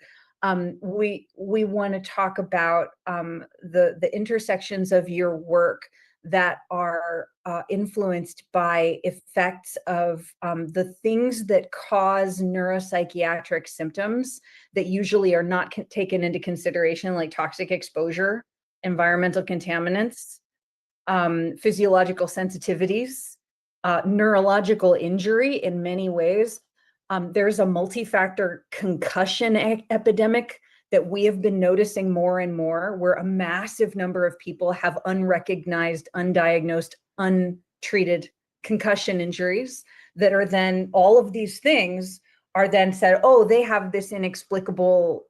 We want to talk about the intersections of your work that are influenced by effects of the things that cause neuropsychiatric symptoms that usually are not taken into consideration, like toxic exposure, environmental contaminants, physiological sensitivities, neurological injury in many ways. There's a multi-factor concussion epidemic that we have been noticing more and more, where a massive number of people have unrecognized, undiagnosed, untreated concussion injuries that are then, all of these things are then said, oh, they have this inexplicable,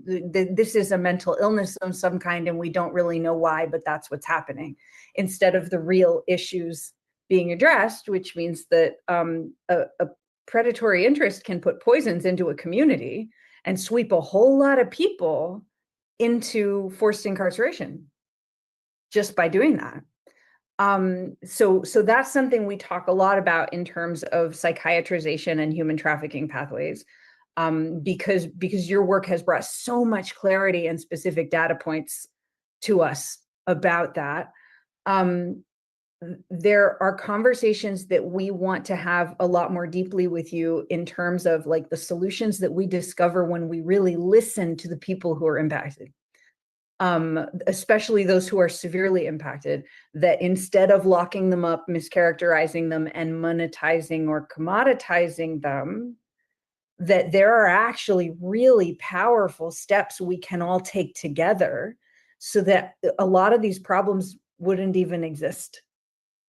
this is a mental illness of some kind, and we don't really know why, but that's what's happening, instead of the real issues being addressed, which means that a predatory interest can put poisons into a community and sweep a whole lot of people into forced incarceration just by doing that. So that's something we talk a lot about in terms of psychiatrization and human trafficking pathways, because your work has brought so much clarity and specific data points to us about that. there are conversations that we want to have a lot more deeply with you in terms of like the solutions that we discover when we really listen to the people who are impacted, especially those who are severely impacted, that instead of locking them up, mischaracterizing them, and monetizing or commoditizing them, that there are actually really powerful steps we can all take together so that a lot of these problems wouldn't even exist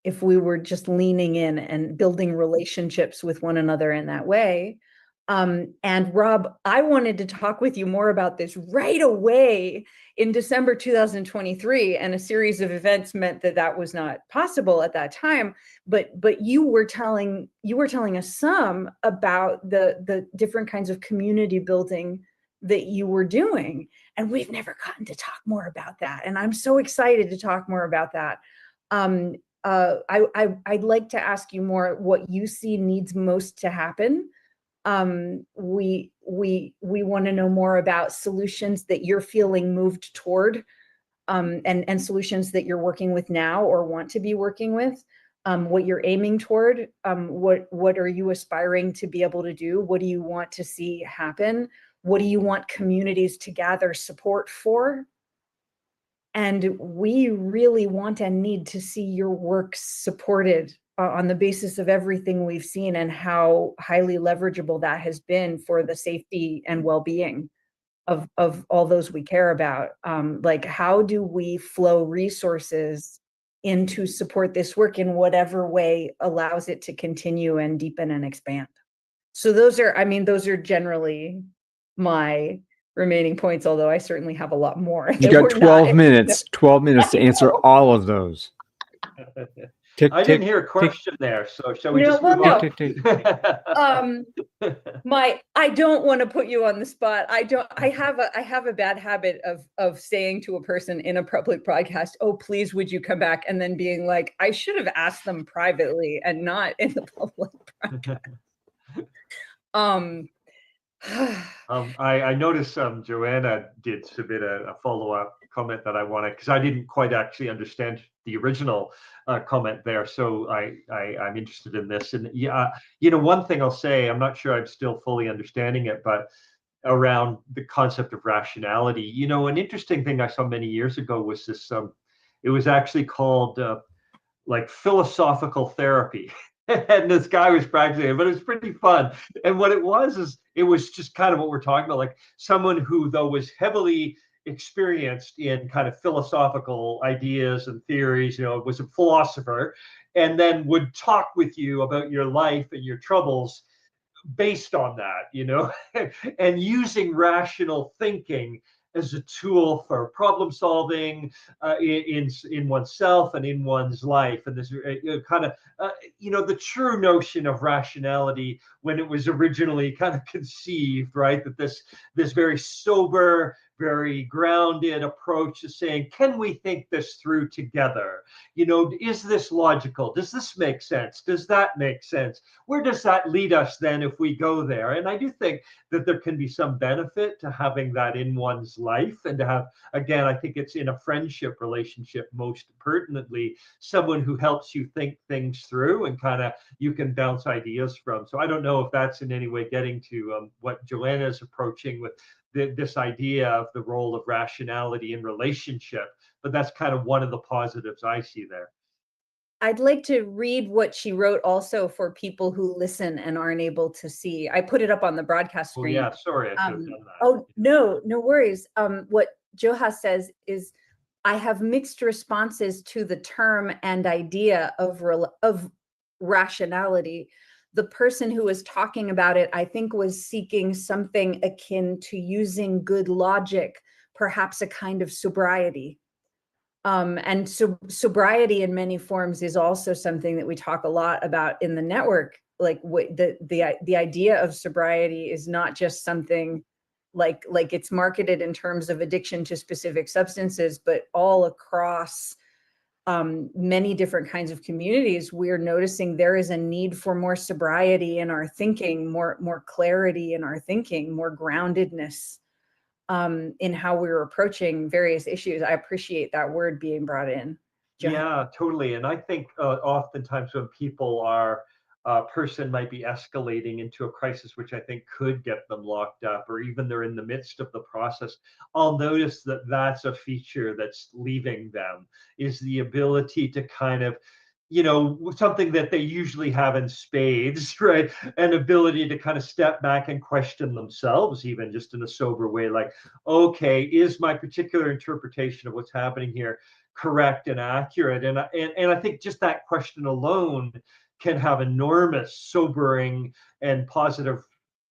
if we were just leaning in and building relationships with one another in that way. And Rob, I wanted to talk with you more about this right away in December 2023, and a series of events meant that that was not possible at that time. But you were telling us some about the different kinds of community building that you were doing, and we've never gotten to talk more about that. And I'm so excited to talk more about that. I'd like to ask you more what you see needs most to happen. We want to know more about solutions that you're feeling moved toward, and solutions that you're working with now or want to be working with, what you're aiming toward, what are you aspiring to be able to do? What do you want to see happen? What do you want communities to gather support for? And we really want and need to see your work supported on the basis of everything we've seen and how highly leverageable that has been for the safety and well-being of all those we care about. Like, how do we flow resources in to support this work in whatever way allows it to continue and deepen and expand? So those are generally my remaining points, although I certainly have a lot more. You got 12 minutes, 12 minutes to answer all of those. I didn't hear a question there, so shall we just move on? I don't want to put you on the spot. I have a bad habit of saying to a person in a public broadcast, "Oh, please, would you come back?" And then being like, I should have asked them privately and not in the public broadcast. I noticed Joanna did submit a follow-up comment that I wanted, because I didn't quite actually understand the original comment there. So I'm interested in this. And yeah, one thing I'll say, I'm not sure I'm still fully understanding it, but around the concept of rationality, an interesting thing I saw many years ago was this, it was actually called like philosophical therapy. And this guy was practicing it, but it was pretty fun. And what it was is it was just kind of what we're talking about, like someone who, though, was heavily experienced in kind of philosophical ideas and theories, was a philosopher, and then would talk with you about your life and your troubles based on that, and using rational thinking as a tool for problem solving in oneself and in one's life. And this kind of, the true notion of rationality when it was originally kind of conceived, right? That this very sober, very grounded approach to saying, can we think this through together? Is this logical? Does this make sense? Does that make sense? Where does that lead us then if we go there? And I do think that there can be some benefit to having that in one's life, and to have, again, I think it's in a friendship relationship most pertinently, someone who helps you think things through and kind of you can bounce ideas from. So I don't know if that's in any way getting to what Joanna is approaching with this idea of the role of rationality in relationship, but that's kind of one of the positives I see there. I'd like to read what she wrote also for people who listen and aren't able to see. I put it up on the broadcast screen. Oh, yeah, sorry, I should have done that. Oh, no worries. What Joha says is, I have mixed responses to the term and idea of rationality. The person who was talking about it, I think, was seeking something akin to using good logic, perhaps a kind of sobriety. And so sobriety in many forms is also something that we talk a lot about in the network. Like the idea of sobriety is not just something like it's marketed in terms of addiction to specific substances, but all across many different kinds of communities, we're noticing there is a need for more sobriety in our thinking, more clarity in our thinking, more groundedness in how we're approaching various issues. I appreciate that word being brought in. Yeah, totally. And I think oftentimes when people are, a person might be escalating into a crisis, which I think could get them locked up, or even they're in the midst of the process, I'll notice that that's a feature that's leaving them, is the ability to kind of, something that they usually have in spades, right? An ability to kind of step back and question themselves, even just in a sober way, like, okay, is my particular interpretation of what's happening here correct and accurate? And I think just that question alone can have enormous sobering and positive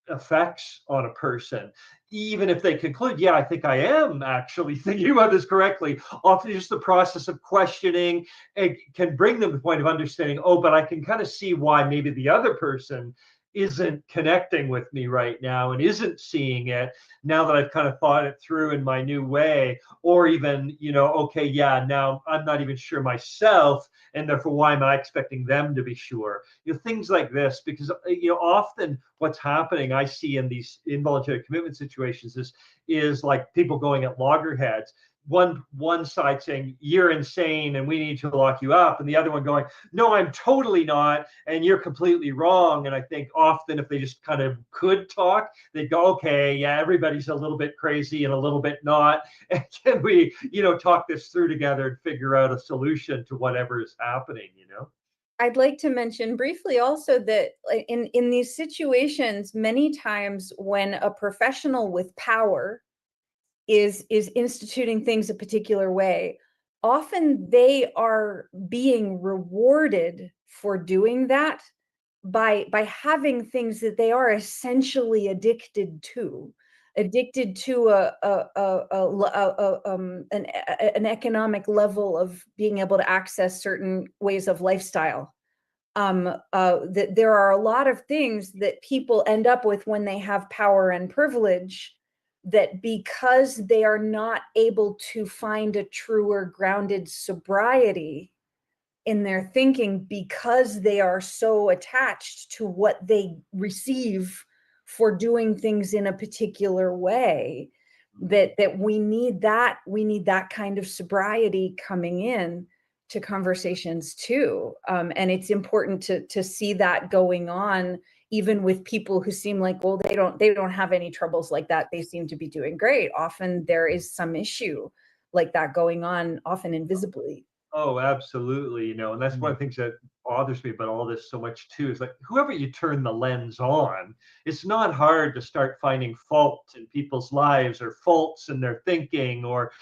effects on a person, even if they conclude, yeah, I think I am actually thinking about this correctly. Often just the process of questioning, it can bring them to the point of understanding, oh, but I can kind of see why maybe the other person isn't connecting with me right now and isn't seeing it, now that I've kind of thought it through in my new way. Or even, okay, yeah, now I'm not even sure myself, and therefore why am I expecting them to be sure? Things like this, because often what's happening I see in these involuntary commitment situations is like people going at loggerheads. One side saying you're insane and we need to lock you up, and the other one going, no, I'm totally not, and you're completely wrong. And I think often if they just kind of could talk, they'd go, okay, yeah, everybody's a little bit crazy and a little bit not, and can we talk this through together and figure out a solution to whatever is happening. I'd like to mention briefly also that in these situations, many times when a professional with power is instituting things a particular way, often they are being rewarded for doing that by having things that they are essentially addicted to an economic level of being able to access certain ways of lifestyle. That there are a lot of things that people end up with when they have power and privilege, that because they are not able to find a truer grounded sobriety in their thinking, because they are so attached to what they receive for doing things in a particular way, that we need that kind of sobriety coming in to conversations too. And it's important to see that going on, even with people who seem like, well, they don't have any troubles like that, they seem to be doing great. Often there is some issue like that going on, often invisibly. Oh, absolutely. And that's one of the things that bothers me about all this so much too, is like, whoever you turn the lens on, it's not hard to start finding fault in people's lives, or faults in their thinking, or,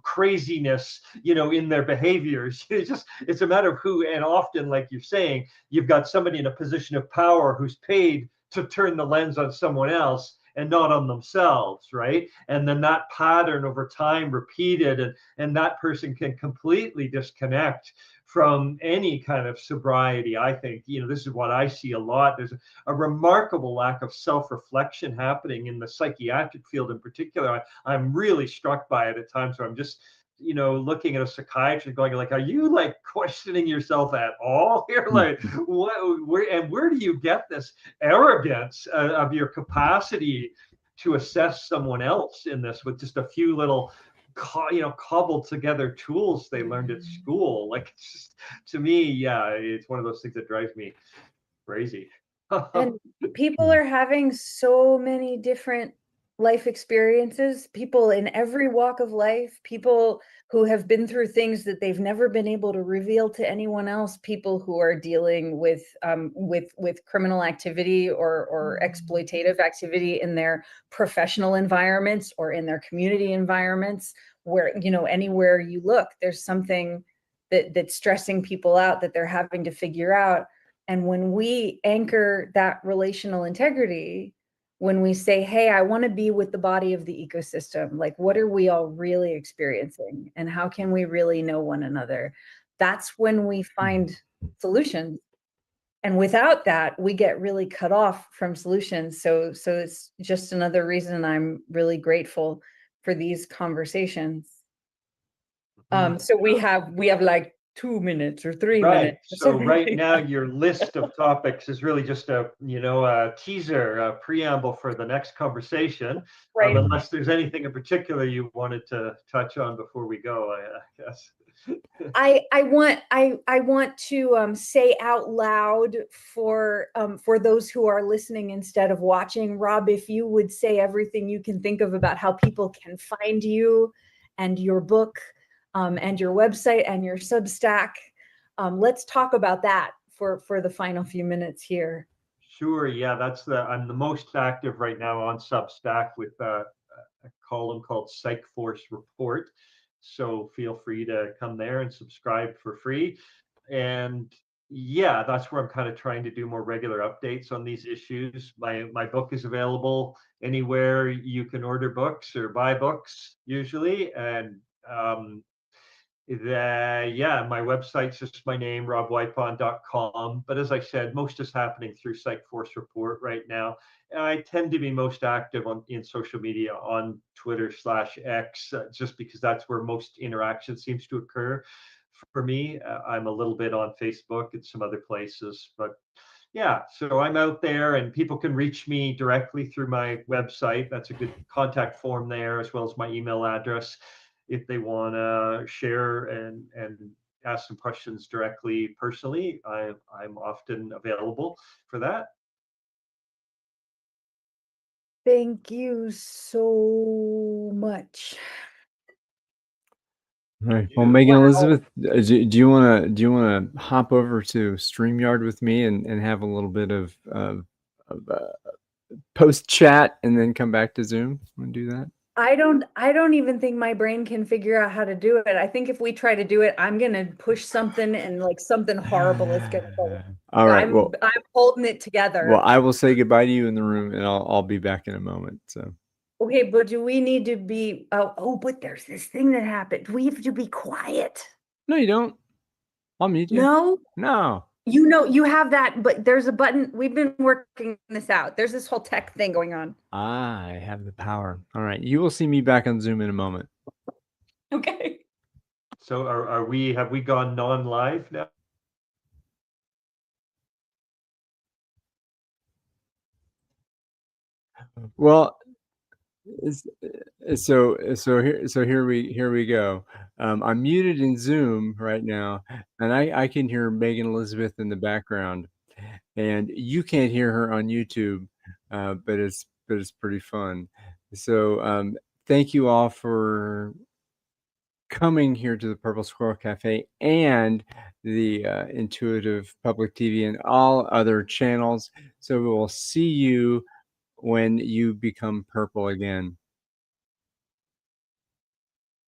craziness, in their behaviors. It's a matter of who, and often, like you're saying, you've got somebody in a position of power who's paid to turn the lens on someone else and not on themselves, right? And then that pattern over time repeated, and that person can completely disconnect from any kind of sobriety. I think, this is what I see a lot. There's a remarkable lack of self-reflection happening in the psychiatric field in particular. I'm really struck by it at times where I'm just, looking at a psychiatrist going like, are you like questioning yourself at all here? Like, where do you get this arrogance of your capacity to assess someone else in this with just a few little cobbled together tools they learned at school? Like, it's just, to me, yeah, it's one of those things that drives me crazy. And people are having so many different life experiences, people in every walk of life, people who have been through things that they've never been able to reveal to anyone else, people who are dealing with criminal activity or exploitative activity in their professional environments or in their community environments, where, anywhere you look, there's something that's stressing people out that they're having to figure out. And when we anchor that relational integrity, when we say, hey, I want to be with the body of the ecosystem, like, what are we all really experiencing and how can we really know one another? That's when we find solutions. And without that, we get really cut off from solutions. So it's just another reason I'm really grateful for these conversations. So we have like 2 minutes or 3 minutes. So right now your list of topics is really just a teaser, a preamble for the next conversation. Right. Unless there's anything in particular you wanted to touch on before we go, I guess. I want to say out loud for those who are listening instead of watching, Rob, if you would say everything you can think of about how people can find you and your book, and your website and your Substack. Let's talk about that for the final few minutes here. Sure. Yeah, I'm the most active right now on Substack with a column called Psych Force Report. So feel free to come there and subscribe for free. And yeah, that's where I'm kind of trying to do more regular updates on these issues. My book is available anywhere you can order books or buy books usually. And yeah, my website's just my name, robwipond.com. But as I said, most is happening through Psych Force Report right now. I tend to be most active in social media on Twitter/X, just because that's where most interaction seems to occur for me. I'm a little bit on Facebook and some other places, but yeah, so I'm out there and people can reach me directly through my website. That's a good contact form there, as well as my email address if they want to share and ask some questions directly personally. I'm often available for that. Thank you so much. All right. Well, Megan Elizabeth, do you want to hop over to StreamYard with me and have a little bit of post chat and then come back to Zoom? Want to do that? I don't even think my brain can figure out how to do it. I think if we try to do it, I'm gonna push something and like something horrible is gonna go. All right. I'm holding it together. Well, I will say goodbye to you in the room, and I'll be back in a moment. So. Okay, but do we need to be? But there's this thing that happened. Do we have to be quiet? No, you don't. I'll mute you. No. No. You know, you have that, but there's a button. We've been working this out. There's this whole tech thing going on. I have the power. All right. You will see me back on Zoom in a moment. Okay. So have we gone non-live now? Well, so here we go. I'm muted in Zoom right now, and I can hear Megan Elizabeth in the background, and you can't hear her on YouTube, but it's pretty fun. So thank you all for coming here to the Purple Squirrel Cafe and the Intuitive Public TV and all other channels. So we will see you when you become purple again.